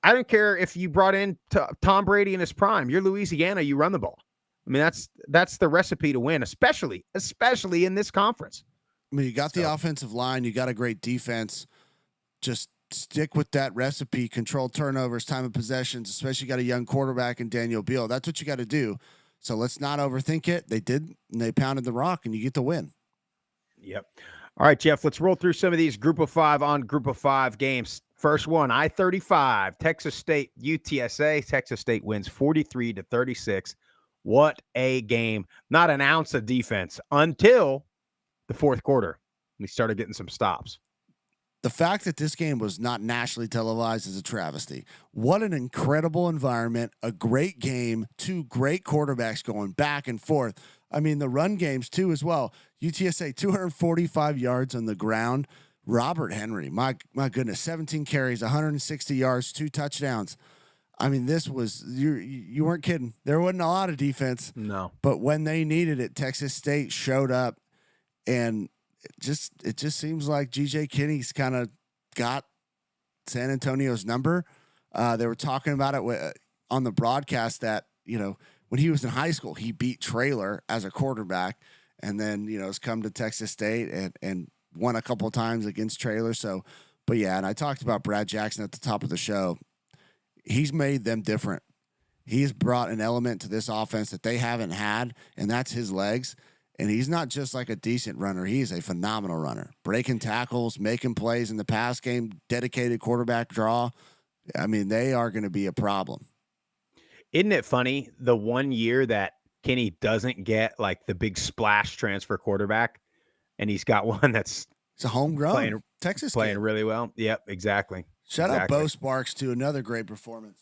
I don't care if you brought in Tom Brady in his prime. You're Louisiana, you run the ball. I mean, that's the recipe to win, especially in this conference. I mean, you got the offensive line, you got a great defense. Just stick with that recipe, control turnovers, time of possessions, especially got a young quarterback in Daniel Beal. That's what you got to do. So let's not overthink it. They did, and they pounded the rock, and you get the win. Yep. All right, Jeff, let's roll through some of these Group of 5 games. First one, I-35, Texas State, UTSA. Texas State wins 43-36. What a game. Not an ounce of defense until the 4th quarter. We started getting some stops. The fact that this game was not nationally televised is a travesty. What an incredible environment, a great game, 2 great quarterbacks going back and forth. I mean, the run games too as well. UTSA 245 yards on the ground. Robert Henry, my goodness, 17 carries, 160 yards, 2 touchdowns. I mean, this was, you weren't kidding. There wasn't a lot of defense. No. But when they needed it, Texas State showed up, and it just seems like G.J. Kinney's kind of got San Antonio's number. They were talking about it on the broadcast that, when he was in high school, he beat Traylor as a quarterback, and then has come to Texas State and won a couple of times against Traylor. So, but yeah, and I talked about Brad Jackson at the top of the show. He's made them different. He's brought an element to this offense that they haven't had, and that's his legs. And he's not just like a decent runner. He's a phenomenal runner, breaking tackles, making plays in the pass game, dedicated quarterback draw. I mean, they are going to be a problem. Isn't it funny? The 1 year that Kenny doesn't get like the big splash transfer quarterback, and he's got one that's it's a homegrown playing, Texas playing kid. really well. Yep, exactly. Shout out Bo Sparks to another great performance.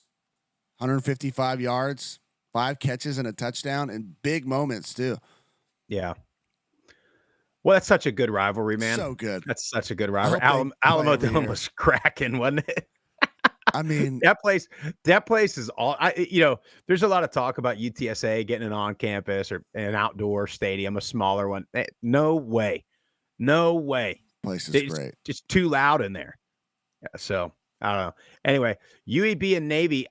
155 yards, 5 catches and a touchdown, and big moments too. Yeah. Well, that's such a good rivalry, man. So good. That's such a good rivalry. Alamo Alamo Dome was cracking, wasn't it? I mean, that place is all. There's a lot of talk about UTSA getting an on-campus or an outdoor stadium, a smaller one. No way. Place is great. Just too loud in there. Yeah, so I don't know. Anyway, UAB and Navy.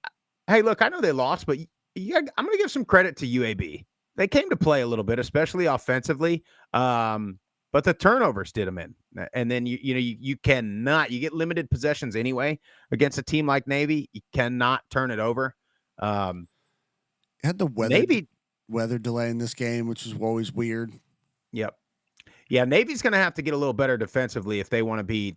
Hey, look, I know they lost, but I'm going to give some credit to UAB. They came to play a little bit, especially offensively. But the turnovers did them in. And then you cannot, you get limited possessions anyway against a team like Navy. You cannot turn it over. Had the weather delay in this game, which was always weird. Yep. Yeah, Navy's going to have to get a little better defensively if they want to be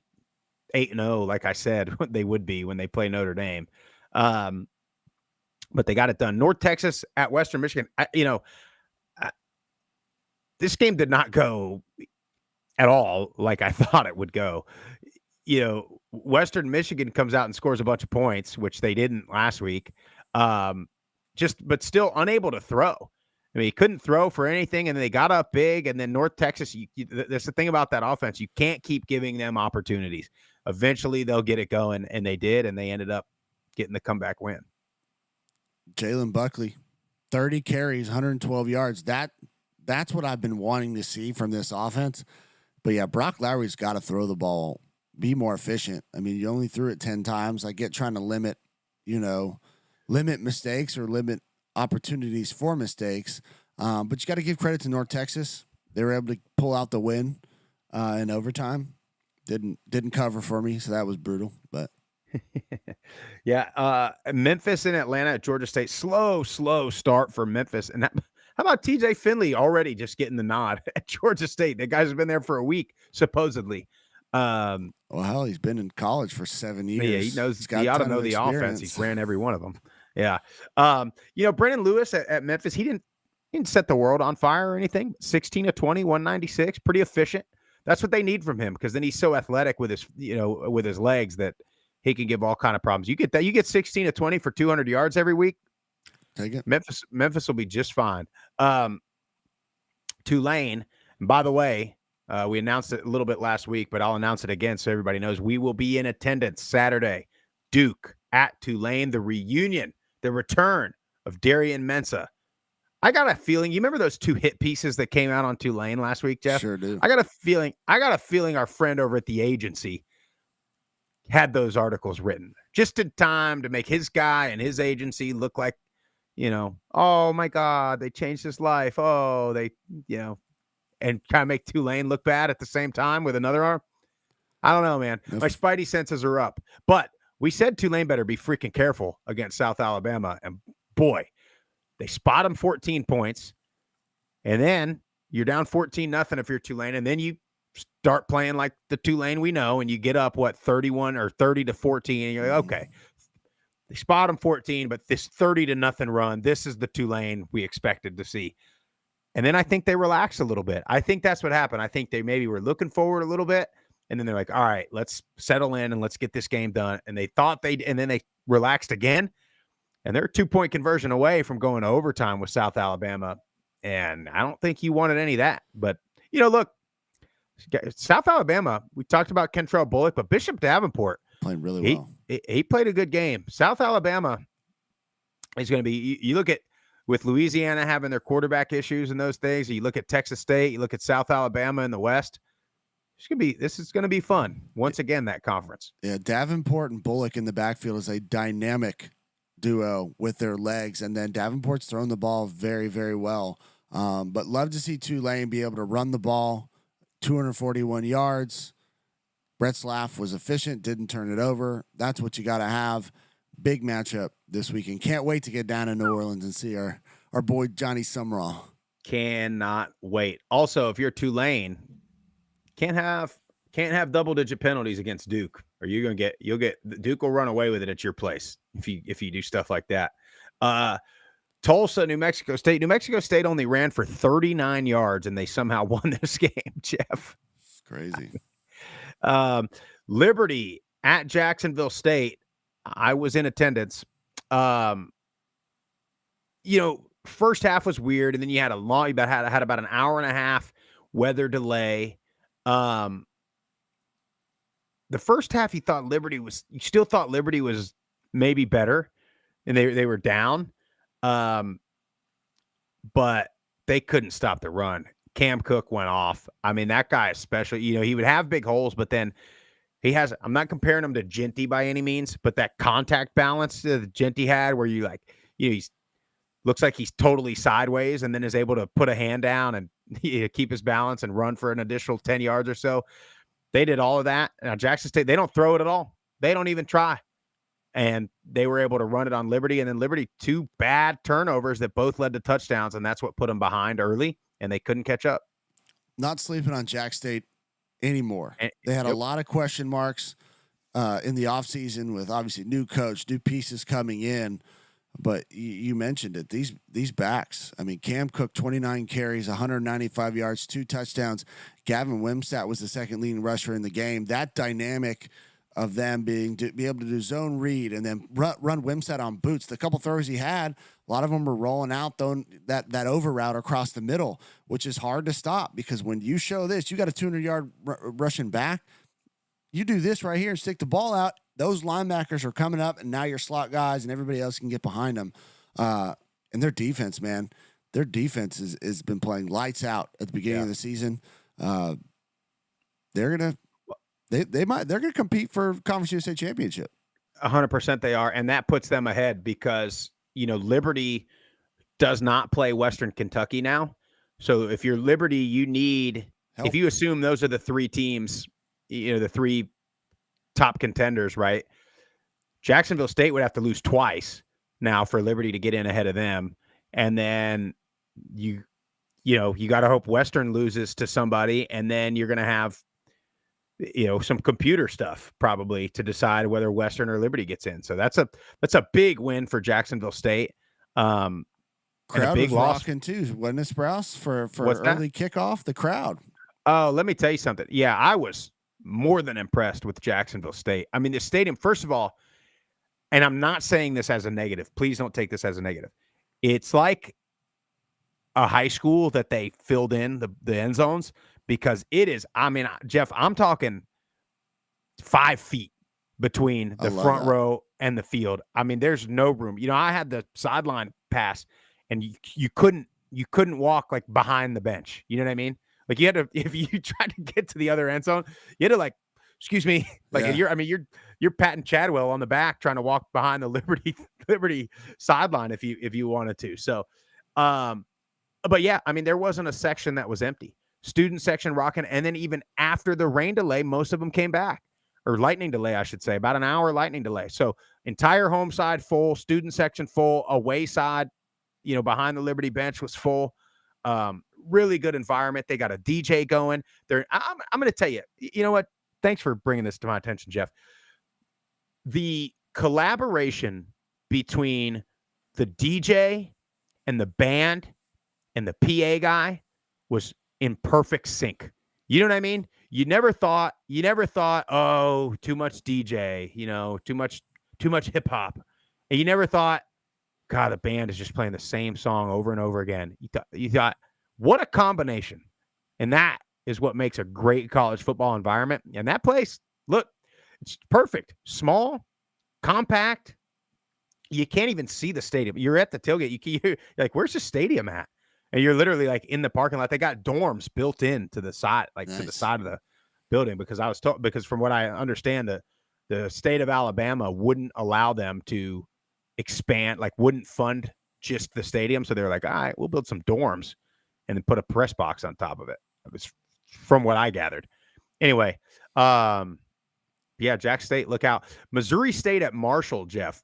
8-0, like I said, they would be when they play Notre Dame. But they got it done. North Texas at Western Michigan. This game did not go at all like I thought it would go. Western Michigan comes out and scores a bunch of points, which they didn't last week. But still unable to throw. I mean, he couldn't throw for anything, and they got up big. And then North Texas, that's the thing about that offense. You can't keep giving them opportunities. Eventually, they'll get it going, and they did, and they ended up getting the comeback win. Jalen Buckley, 30 carries, 112 yards. That's what I've been wanting to see from this offense. But yeah, Brock Lowry's got to throw the ball, be more efficient. I mean, you only threw it 10 times. I get trying to limit mistakes or limit opportunities for mistakes. But you got to give credit to North Texas. They were able to pull out the win in overtime. Didn't cover for me, so that was brutal. But yeah, Memphis and Atlanta at Georgia State. Slow start for Memphis. And how about TJ Finley already just getting the nod at Georgia State? That guy's been there for a week, supposedly. Well, hell, he's been in college for 7 years. Yeah, he knows. He ought to know the offense. He's ran every one of them. Yeah. Brennan Lewis at Memphis, he didn't set the world on fire or anything. 16 of 20, 196, pretty efficient. That's what they need from him, because then he's so athletic with his legs that he can give all kind of problems. You get that. You get 16 of 20 for 200 yards every week. Take it. Memphis will be just fine. Tulane, and by the way, we announced it a little bit last week, but I'll announce it again so everybody knows. We will be in attendance Saturday. Duke at Tulane, the reunion, the return of Darian Mensah. I got a feeling, you remember those 2 hit pieces that came out on Tulane last week, Jeff? Sure do. I got a feeling our friend over at the agency had those articles written just in time to make his guy and his agency look like, oh my God, they changed his life. Oh, they, and kind of make Tulane look bad at the same time with another arm. I don't know, man. My spidey senses are up. But we said Tulane better be freaking careful against South Alabama. And boy, they spot them 14 points. And then you're down 14-0 if you're Tulane. And then you start playing like the Tulane we know, and you get up, 31 or 30-14. And you're like, okay, they spot them 14, but this 30-0 run, this is the Tulane we expected to see. And then I think they relaxed a little bit. I think that's what happened. I think they maybe were looking forward a little bit. And then they're like, all right, let's settle in and let's get this game done. And they thought and then they relaxed again. And they're a 2-point conversion away from going to overtime with South Alabama. And I don't think you wanted any of that. But, look, South Alabama, we talked about Kentrell Bullock, but Bishop Davenport played really well. He played a good game. South Alabama is going to be, you look at, with Louisiana having their quarterback issues and those things, you look at Texas State, you look at South Alabama in the West. This is going to be fun. Once again, that conference. Yeah, Davenport and Bullock in the backfield is a dynamic duo with their legs. And then Davenport's thrown the ball very, very well. But love to see Tulane be able to run the ball, 241 yards. Brett Slaff was efficient, didn't turn it over. That's what you got to have. Big matchup this weekend. Can't wait to get down to New Orleans and see our boy Johnny Sumrall. Cannot wait. Also, if you're Tulane, can't have double-digit penalties against Duke, or you'll get Duke will run away with it at your place if you do stuff like that. Tulsa, New Mexico State. New Mexico State only ran for 39 yards, and they somehow won this game, Jeff. It's crazy. Liberty at Jacksonville State. I was in attendance. First half was weird, and then you had had about an hour and a half weather delay. The first half, you still thought Liberty was maybe better, and they were down. But they couldn't stop the run. Cam Cook went off. I mean, that guy especially, he would have big holes, but then I'm not comparing him to Genty by any means, but that contact balance that Genty had where he's looks like he's totally sideways and then is able to put a hand down and keep his balance and run for an additional 10 yards or so. They did all of that. Now, Jackson State, they don't throw it at all. They don't even try. And they were able to run it on Liberty. And then Liberty, 2 bad turnovers that both led to touchdowns, and that's what put them behind early, and they couldn't catch up. Not sleeping on Jack State anymore. They had a lot of question marks in the offseason with obviously new coach, new pieces coming in. But you mentioned it. These backs. I mean, Cam Cook, 29 carries, 195 yards, 2 touchdowns. Gavin Wimsatt was the second leading rusher in the game. That dynamic of them be able to do zone read and then run Wimsatt on boots. The couple throws he had, a lot of them were rolling out that over route across the middle, which is hard to stop because when you show this, you got a 200-yard rushing back. You do this right here and stick the ball out. Those linebackers are coming up, and now your slot guys and everybody else can get behind them. And their defense, man, has been playing lights out at the beginning of the season. They're gonna compete for Conference USA championship. 100% they are, and that puts them ahead because Liberty does not play Western Kentucky now. So if you're Liberty, you need if you assume those are the 3 teams, the 3 top contenders, right? Jacksonville State would have to lose twice now for Liberty to get in ahead of them. And then you got to hope Western loses to somebody. And then you're going to have, some computer stuff probably to decide whether Western or Liberty gets in. So that's a big win for Jacksonville State. Crowd a big was loss rocking too, wasn't it, Sprouse, for that? early kickoff? The crowd. Oh, let me tell you something. Yeah, I was more than impressed with Jacksonville State. I mean, the stadium, first of all, and I'm not saying this as a negative. Please don't take this as a negative. It's like a high school that they filled in the end zones because it is, I mean, Jeff, I'm talking 5 feet between the front row and the field. I mean, there's no room. I had the sideline pass and you couldn't walk like behind the bench. You know what I mean? Like you had to, if you tried to get to the other end zone, you had to excuse me, you're patting Chadwell on the back trying to walk behind the Liberty sideline if you wanted to. So, but yeah, I mean, there wasn't a section that was empty. Student section rocking, and then even after the rain delay, most of them came back, or lightning delay, I should say, about an hour lightning delay. So entire home side full, student section full, away side, behind the Liberty bench was full. Really good environment. They got a DJ going. I'm going to tell you, you know what? Thanks for bringing this to my attention, Jeff. The collaboration between the DJ and the band and the PA guy was in perfect sync. You know what I mean? You never thought, oh, too much DJ, too much hip hop. And you never thought, God, the band is just playing the same song over and over again. You thought, what a combination. And that is what makes a great college football environment. And that place, look, it's perfect. Small, compact. You can't even see the stadium. You're at the tailgate. You're like, where's the stadium at? And you're literally like in the parking lot. They got dorms built in to the side, to the side of the building, because from what I understand, the state of Alabama wouldn't allow them to expand, like wouldn't fund just the stadium. So they're like, all right, we'll build some dorms and then put a press box on top of it. It was from what I gathered. Anyway, yeah, Jack State, look out. Missouri State at Marshall, Jeff.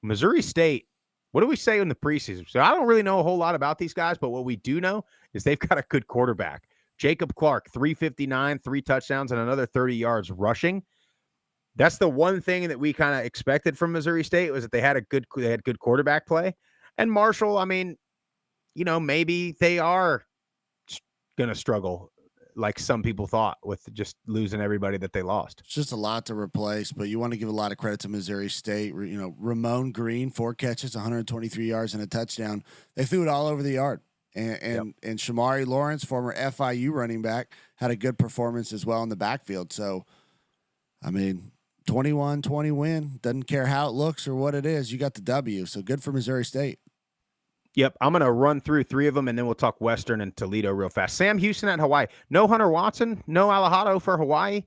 Missouri State, what do we say in the preseason? So I don't really know a whole lot about these guys, but what we do know is they've got a good quarterback. Jacob Clark, 359, 3 touchdowns, and another 30 yards rushing. That's the one thing that we kind of expected from Missouri State was that they had good quarterback play. And Marshall, I mean, maybe they are going to struggle like some people thought with just losing everybody that they lost. It's just a lot to replace, but you want to give a lot of credit to Missouri State. Ramon Green, 4 catches, 123 yards and a touchdown. They threw it all over the yard. And Shamari Lawrence, former FIU running back, had a good performance as well in the backfield. So, I mean, 21-20 win. Doesn't care how it looks or what it is. You got the W. So good for Missouri State. Yep. I'm going to run through 3 of them, and then we'll talk Western and Toledo real fast. Sam Houston at Hawaii. No Hunter Watson. No Alejado for Hawaii.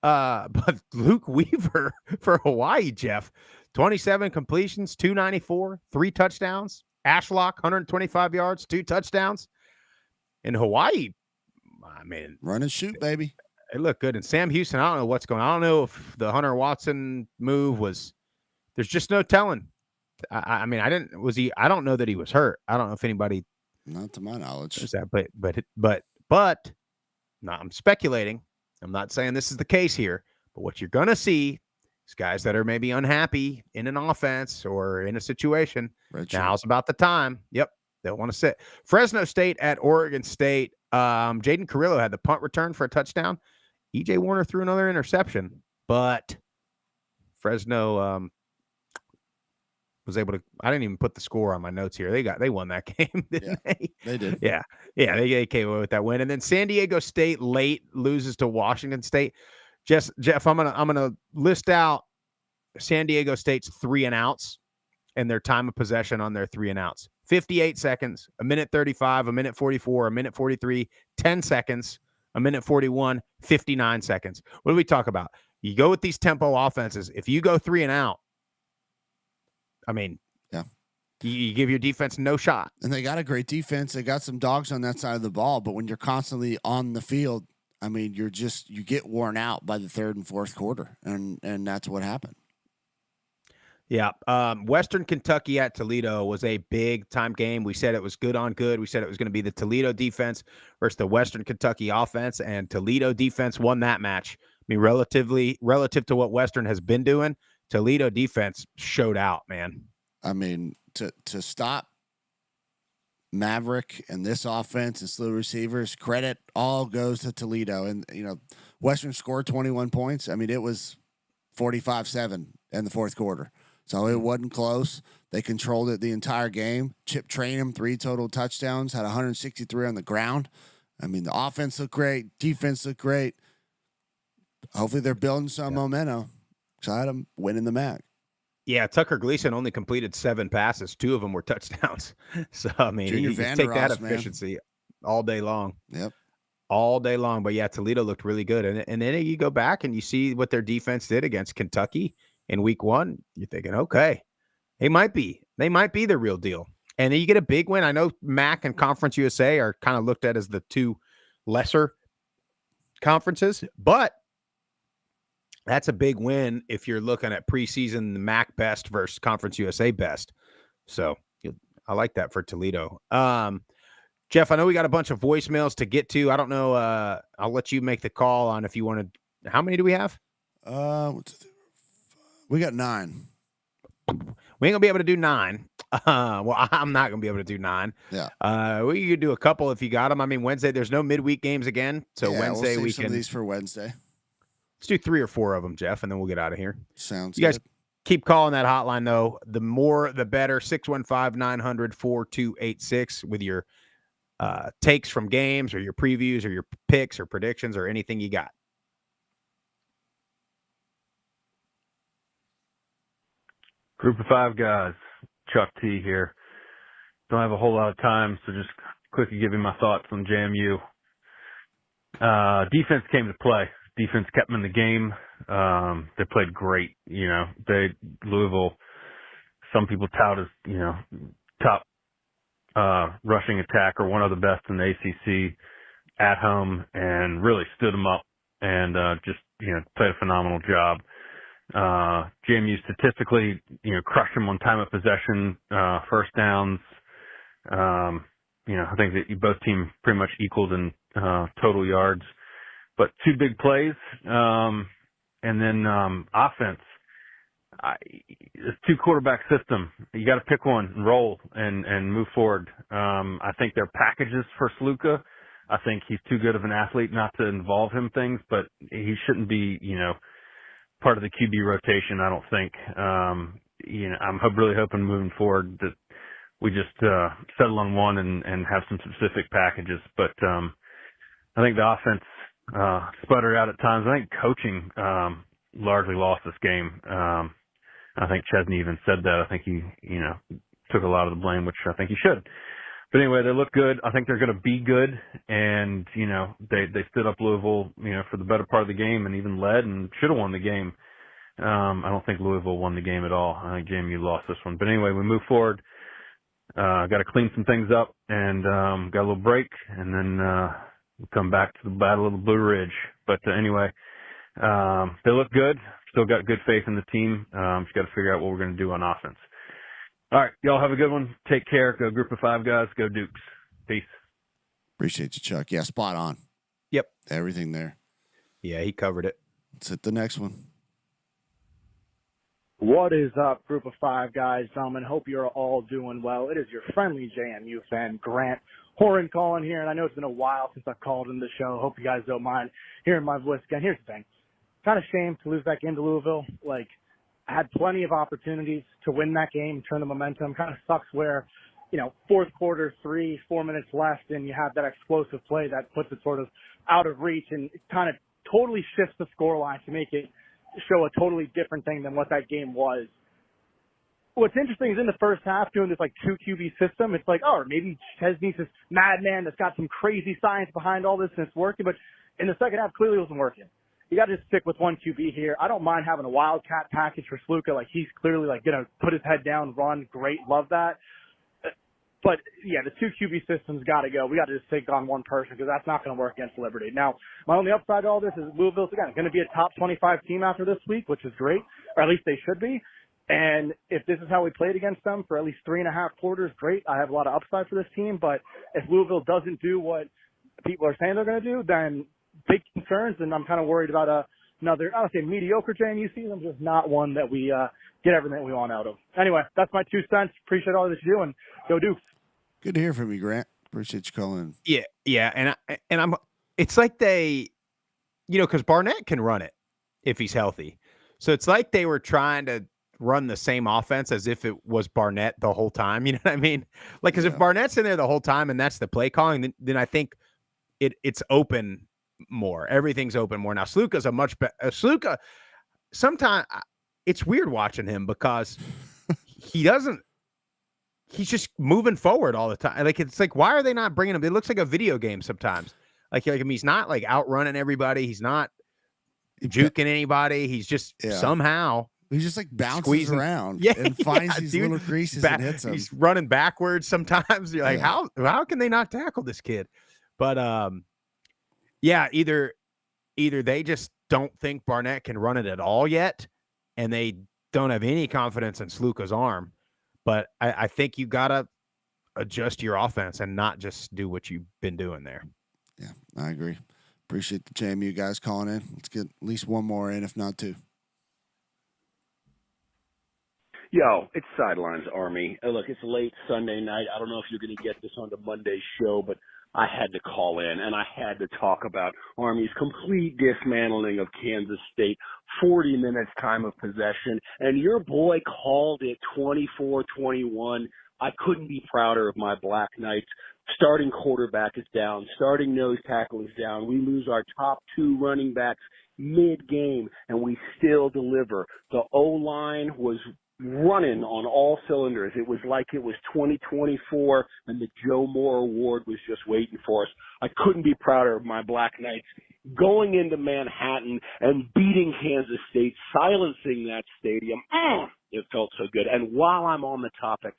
But Luke Weaver for Hawaii, Jeff. 27 completions, 294, 3 touchdowns. Ashlock, 125 yards, 2 touchdowns. In Hawaii, I mean. Run and shoot, baby. It looked good. And Sam Houston, I don't know what's going on. I don't know if the Hunter Watson move was – there's just no telling. I mean, I don't know that he was hurt. I don't know if anybody – not to my knowledge. That, but no, I'm speculating. I'm not saying this is the case here. But what you're going to see is guys that are maybe unhappy in an offense or in a situation. Now's about the time. Yep. They'll want to sit. Fresno State at Oregon State. Jaden Carrillo had the punt return for a touchdown. EJ Warner threw another interception, but Fresno was able to. I didn't even put the score on my notes here. They won that game, didn't they? They did. Yeah. They came away with that win, and then San Diego State late loses to Washington State. Jeff, I'm gonna list out San Diego State's 3 and outs and their time of possession on their 3 and outs. 58 seconds, a minute 35, a minute 44, a minute 43, 10 seconds, a minute 41, 59 seconds. What do we talk about? You go with these tempo offenses. If you go 3 and out, I mean, yeah, you give your defense no shot. And they got a great defense. They got some dogs on that side of the ball, but when you're constantly on the field, I mean, you get worn out by the 3rd and 4th quarter, and that's what happened. Yeah. Western Kentucky at Toledo was a big time game. We said it was good on good. We said it was going to be the Toledo defense versus the Western Kentucky offense, and Toledo defense won that match. I mean, relative to what Western has been doing, Toledo defense showed out, man. I mean, to stop Maverick and this offense and slew receivers, credit all goes to Toledo. And, Western scored 21 points. I mean, it was 45-7 in the 4th quarter. So it wasn't close. They controlled it the entire game. Chip Trainum, 3 total touchdowns, had 163 on the ground. I mean, the offense looked great. Defense looked great. Hopefully they're building some momentum. So I had them winning the MAC. Yeah, Tucker Gleason only completed 7 passes. 2 of them were touchdowns. So, I mean, you can take that efficiency all day long. Yep. All day long. But, yeah, Toledo looked really good. And then you go back and you see what their defense did against Kentucky in week 1. You're thinking, okay, they might be the real deal. And then you get a big win. I know MAC and Conference USA are kind of looked at as the 2 lesser conferences, but that's a big win if you're looking at preseason MAC best versus Conference USA best. So I like that for Toledo. Jeff, I know we got a bunch of voicemails to get to. I don't know. I'll let you make the call on if you want to. How many do we have? We got 9. We ain't gonna be able to do 9. Well, I'm not gonna be able to do 9. Yeah. We could do a couple if you got them. I mean, Wednesday there's no midweek games again, so yeah, Wednesday we'll we some can. Of these for Wednesday. Let's do 3 or 4 of them, Jeff, and then we'll get out of here. Sounds You guys good. keep calling that hotline, though. The more, the better. 615-900-4286 with your takes from games or your previews or your picks or predictions or anything you got. Group of 5 guys. Chuck T here. Don't have a whole lot of time, so just quickly give you my thoughts on JMU. Defense came to play. Defense kept them in the game. They played great. Louisville some people tout as, top rushing attack or one of the best in the ACC at home, and really stood them up and just played a phenomenal job. JMU statistically, crushed them on time of possession, first downs. I think that both teams pretty much equaled in total yards, but two big plays, and then offense. It's two quarterback system. You got to pick one and roll and move forward. I think they're packages for Sluka. I think he's too good of an athlete not to involve him things, but he shouldn't be, part of the QB rotation. I don't think. I'm really hoping moving forward that we just settle on one and have some specific packages. But I think the offense sputtered out at times. I think coaching largely lost this game. I think Chesney even said that. I think he, took a lot of the blame, which I think he should. But anyway, they look good. I think they're going to be good. And, they stood up Louisville, for the better part of the game and even led and should have won the game. I don't think Louisville won the game at all. I think JMU lost this one. But anyway, we move forward. Got to clean some things up and got a little break, and then we'll come back to the Battle of the Blue Ridge. But anyway, they look good. Still got good faith in the team. Just got to figure out what we're going to do on offense. All right, y'all have a good one. Take care. Go Group of Five guys. Go Dukes. Peace. Appreciate you, Chuck. Yeah, spot on. Yep. Everything there. Yeah, he covered it. Let's hit the next one. What is up, Group of Five guys, gentlemen? Hope you're all doing well. It is your friendly JMU fan, Grant Horan, calling here, and I know it's been a while since I've called in the show. Hope you guys don't mind hearing my voice again. Here's the thing. Kind of shame to lose that game to Louisville. I had plenty of opportunities to win that game, turn the momentum. Kind of sucks where, fourth quarter, 3-4 minutes left, and you have that explosive play that puts it sort of out of reach, and it kind of totally shifts the scoreline to make it show a totally different thing than what that game was. What's interesting is in the first half, doing this 2 QB system, it's maybe Chesney's this madman that's got some crazy science behind all this and it's working, but in the second half, clearly it wasn't working. You got to just stick with one QB here. I don't mind having a wildcat package for Sluka. He's clearly going to put his head down, run. Great. Love that. But yeah, the 2 QB systems got to go. We got to just take on one person because that's not going to work against Liberty. Now, my only upside to all this is Louisville's again going to be a top 25 team after this week, which is great, or at least they should be. And if this is how we played against them for at least 3.5 quarters, great. I have a lot of upside for this team. But if Louisville doesn't do what people are saying they're going to do, then big concerns, and I'm kind of worried about another, I don't say mediocre JMU season, just not one that we get everything we want out of. Anyway, that's my 2 cents. Appreciate all that you do, and go Dukes. Good to hear from you, Grant. Appreciate you calling in. Yeah, and I'm. It's like they, because Barnett can run it if he's healthy, so it's like they were trying to run the same offense as if it was Barnett the whole time. You know what I mean? Because if Barnett's in there the whole time and that's the play calling, then I think it's open more. Everything's open more. Now, Sluka's a much better. Sluka, sometimes it's weird watching him because he's just moving forward all the time. It's why are they not bringing him? It looks like a video game sometimes. He's not outrunning everybody. He's not juking anybody. He's just somehow. He just bounces around and finds these little creases and hits them. He's running backwards sometimes. You're how can they not tackle this kid? But either they just don't think Barnett can run it at all yet, and they don't have any confidence in Sluka's arm. But I think you got to adjust your offense and not just do what you've been doing there. Yeah, I agree. Appreciate the JMU guys calling in. Let's get at least one more in, if not 2. Yo, it's Sidelines Army. Look, it's late Sunday night. I don't know if you're going to get this on the Monday show, but I had to call in, and I had to talk about Army's complete dismantling of Kansas State, 40 minutes time of possession, and your boy called it 24-21. I couldn't be prouder of my Black Knights. Starting quarterback is down. Starting nose tackle is down. We lose our top 2 running backs mid-game, and we still deliver. The O-line was running on all cylinders. It was like it was 2024 and the Joe Moore Award was just waiting for us. I couldn't be prouder of my Black Knights. going into Manhattan and beating Kansas State, silencing that stadium. It felt so good. And while I'm on the topic,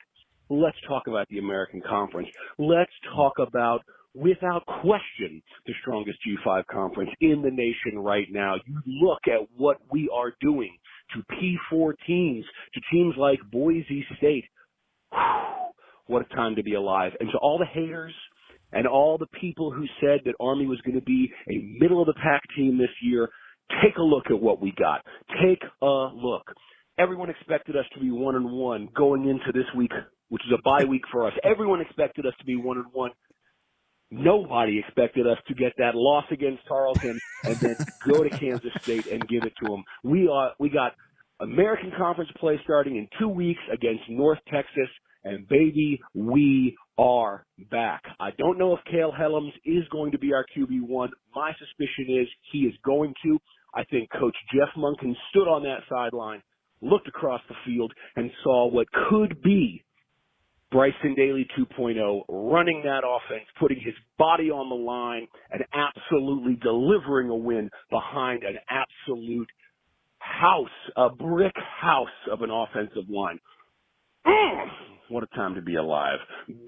let's talk about the American Conference. Let's talk about, without question, the strongest G5 conference in the nation right now. You look at what we are doing to P4 teams, to teams like Boise State. What a time to be alive. And to all the haters and all the people who said that Army was going to be a middle-of-the-pack team this year, take a look at what we got. Take a look. Everyone expected us to be 1-1 going into this week, which is a bye week for us. Everyone expected us to be 1-1. Nobody expected us to get that loss against Tarleton and then go to Kansas State and give it to them. We got American Conference play starting in 2 weeks against North Texas, and baby, we are back. I don't know if Cale Helms is going to be our QB1. My suspicion is he is going to. I think Coach Jeff Monken stood on that sideline, looked across the field, and saw what could be Bryson Daly 2.0, running that offense, putting his body on the line, and absolutely delivering a win behind an absolute house, a brick house of an offensive line. What a time to be alive.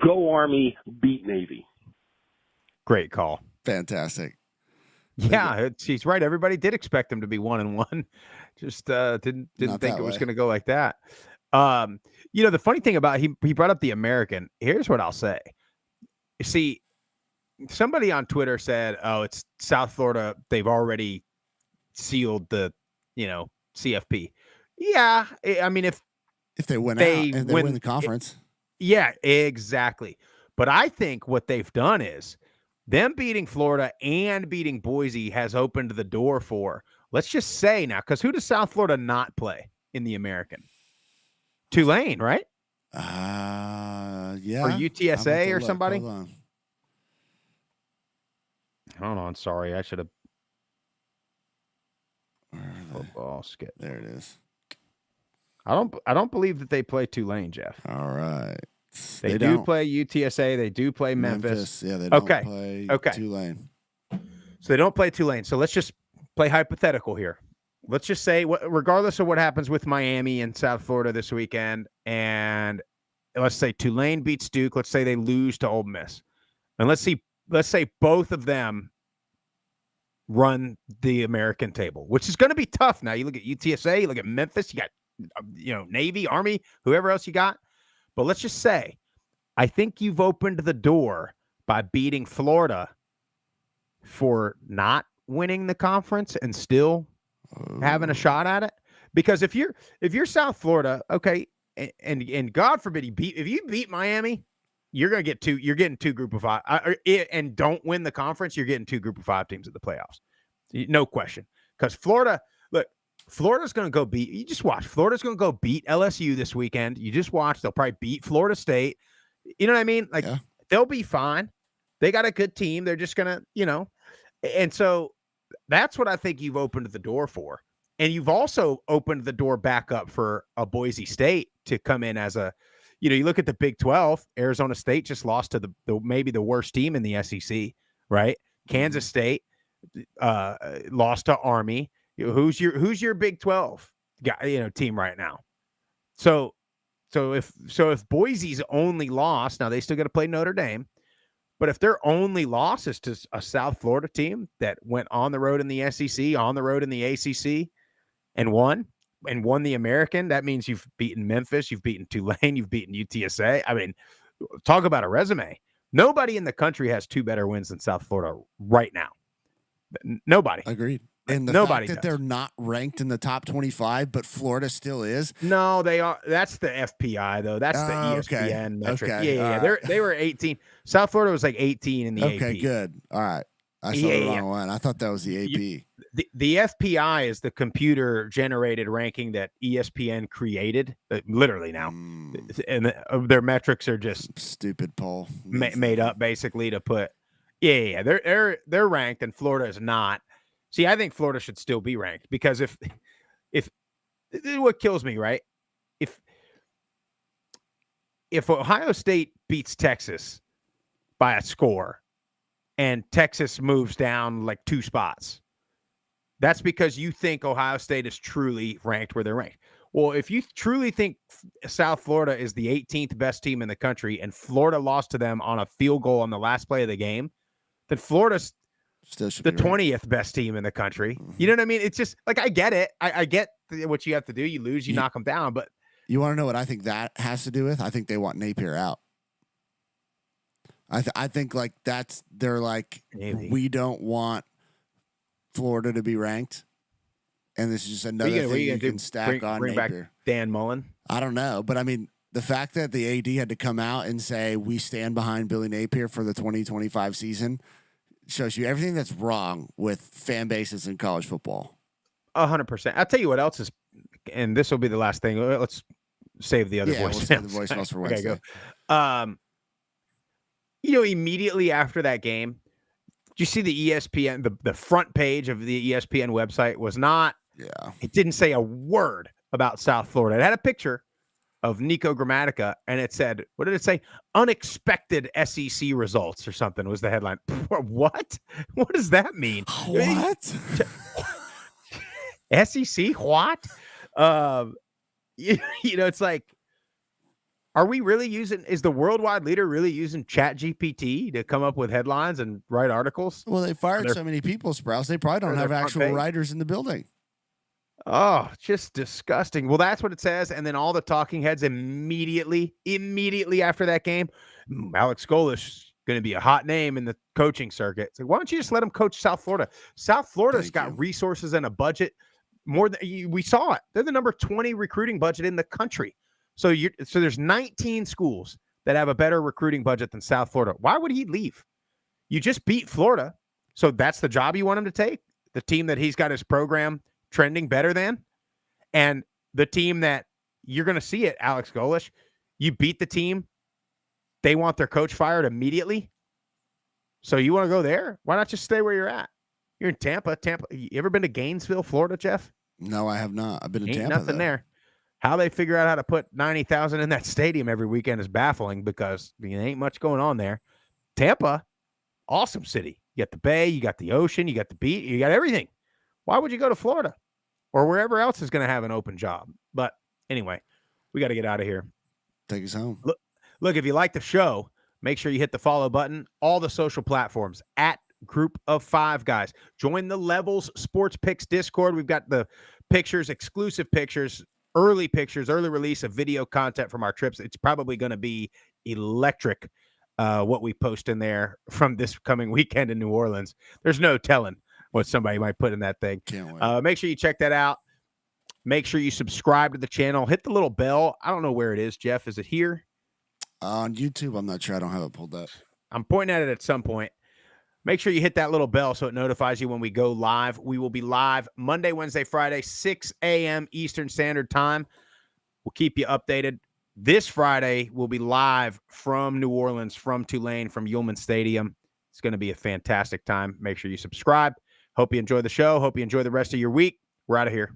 Go Army, beat Navy. Great call. Fantastic. Yeah, he's right. Everybody did expect him to be 1-1. Just didn't think it was going to go like that. The funny thing about he brought up the American. Here's what I'll say. You see, somebody on Twitter said, "Oh, it's South Florida. They've already sealed the, CFP." Yeah, I mean, if they win and they win the conference. Yeah, exactly. But I think what they've done is them beating Florida and beating Boise has opened the door for, let's just say now, because who does South Florida not play in the American? Tulane, right? Yeah. Or UTSA or somebody? Hold on. Sorry. I should have. Football skip. There it is. I don't believe that they play Tulane, Jeff. All right. They do play UTSA. They do play Memphis. Yeah, they don't play Tulane. So they don't play Tulane. So let's just play hypothetical here. Let's just say, regardless of what happens with Miami and South Florida this weekend, and let's say Tulane beats Duke. Let's say they lose to Ole Miss, and let's say both of them run the American table, which is going to be tough. Now you look at UTSA, you look at Memphis, you got Navy, Army, whoever else you got. But let's just say, I think you've opened the door by beating Florida for not winning the conference and still having a shot at it. Because if you're South Florida, okay, and God forbid if you beat Miami, you're getting two group of five, and don't win the conference, you're getting two group of five teams at the playoffs, no question. Because Florida's going to go beat. You just watch. Florida's going to go beat LSU this weekend. You just watch. They'll probably beat Florida State. You know what I mean? They'll be fine. They got a good team. They're just going to, and so that's what I think you've opened the door for. And you've also opened the door back up for a Boise State to come in as a, you look at the Big 12, Arizona State just lost to maybe the worst team in the SEC, right? Kansas State lost to Army. Who's your Big 12 guy, team right now? So if Boise's only loss, now they still got to play Notre Dame, but if their only loss is to a South Florida team that went on the road in the SEC, on the road in the ACC, and won the American, that means you've beaten Memphis, you've beaten Tulane, you've beaten UTSA. I mean, talk about a resume. Nobody in the country has two better wins than South Florida right now. Nobody. Agreed. And the fact that they're not ranked in the top 25, but Florida still is. No, they are. That's the FPI though. That's the ESPN metric. Okay. Yeah. They were 18. South Florida was like 18 in the AP. Okay, good. All right. I saw the wrong one. I thought that was the AP. The FPI is the computer generated ranking that ESPN created, literally now, and their metrics are just stupid poll made up basically to put. Yeah. They're ranked and Florida is not. See, I think Florida should still be ranked because if what kills me, right? If Ohio State beats Texas by a score, and Texas moves down like 2 spots. That's because you think Ohio State is truly ranked where they're ranked. Well, if you truly think South Florida is the 18th best team in the country and Florida lost to them on a field goal on the last play of the game, then Florida's Still should the be ranked. 20th best team in the country. You know what I mean? It's just like, I get it. I get what you have to do. You lose, you knock them down. But You want to know what I think that has to do with? I think they want Napier out. I think like they're like, Maybe. we don't want Florida to be ranked. And this is just another thing you can stack on bring back Napier. Dan Mullen? I don't know. But I mean, the fact that the AD had to come out and say, we stand behind Billy Napier for the 2025 season shows you everything that's wrong with fan bases in college football. 100%. I'll tell you what else is, and this will be the last thing. Let's save the other Yeah, voicemails. we'll save the voicemails for Wednesday. Okay, go. Immediately after that game, did you see the ESPN, the front page of the ESPN website was not, it didn't say a word about South Florida. It had a picture of Nico Grammatica, and it said, what did it say? Unexpected SEC results or something was the headline. What? What does that mean? What? SEC? What? It's like, are we really is the worldwide leader really using ChatGPT to come up with headlines and write articles? Well, they fired so many people, Sprouse. They probably don't have actual writers in the building. Oh, just disgusting. Well, that's what it says. And then all the talking heads immediately after that game, Alex Golish going to be a hot name in the coaching circuit. It's like, why don't you just let him coach South Florida? South Florida's got resources and a budget more than we saw it. They're the number 20 recruiting budget in the country. So there's 19 schools that have a better recruiting budget than South Florida. Why would he leave? You just beat Florida. So that's the job you want him to take? The team that he's got his program trending better than, and the team that you're going to see it, Alex Golish, you beat the team. They want their coach fired immediately. So you want to go there? Why not just stay where you're at? You're in Tampa. You ever been to Gainesville, Florida, Jeff? No, I have not. I've been to Ain't Tampa. Nothing there. How they figure out how to put 90,000 in that stadium every weekend is baffling because there ain't much going on there. Tampa, awesome city. You got the bay, you got the ocean, you got the beach, you got everything. Why would you go to Florida or wherever else is going to have an open job? But anyway, we got to get out of here. Take us home. Look, if you like the show, make sure you hit the follow button. All the social platforms at Group of Five Guys. Join the Levels Sports Picks Discord. We've got the pictures, exclusive pictures, early release of video content from our trips. It's probably going to be electric what we post in there from this coming weekend in New Orleans. There's no telling what somebody might put in that thing. Can't wait. Make sure you check that out. Make sure you subscribe to the channel. Hit the little bell. I don't know where it is, Jeff. Is it here? On YouTube, I'm not sure. I don't have it pulled up. I'm pointing at it at some point. Make sure you hit that little bell so it notifies you when we go live. We will be live Monday, Wednesday, Friday, 6 a.m. Eastern Standard Time. We'll keep you updated. This Friday, we'll be live from New Orleans, from Tulane, from Ullman Stadium. It's going to be a fantastic time. Make sure you subscribe. Hope you enjoy the show. Hope you enjoy the rest of your week. We're out of here.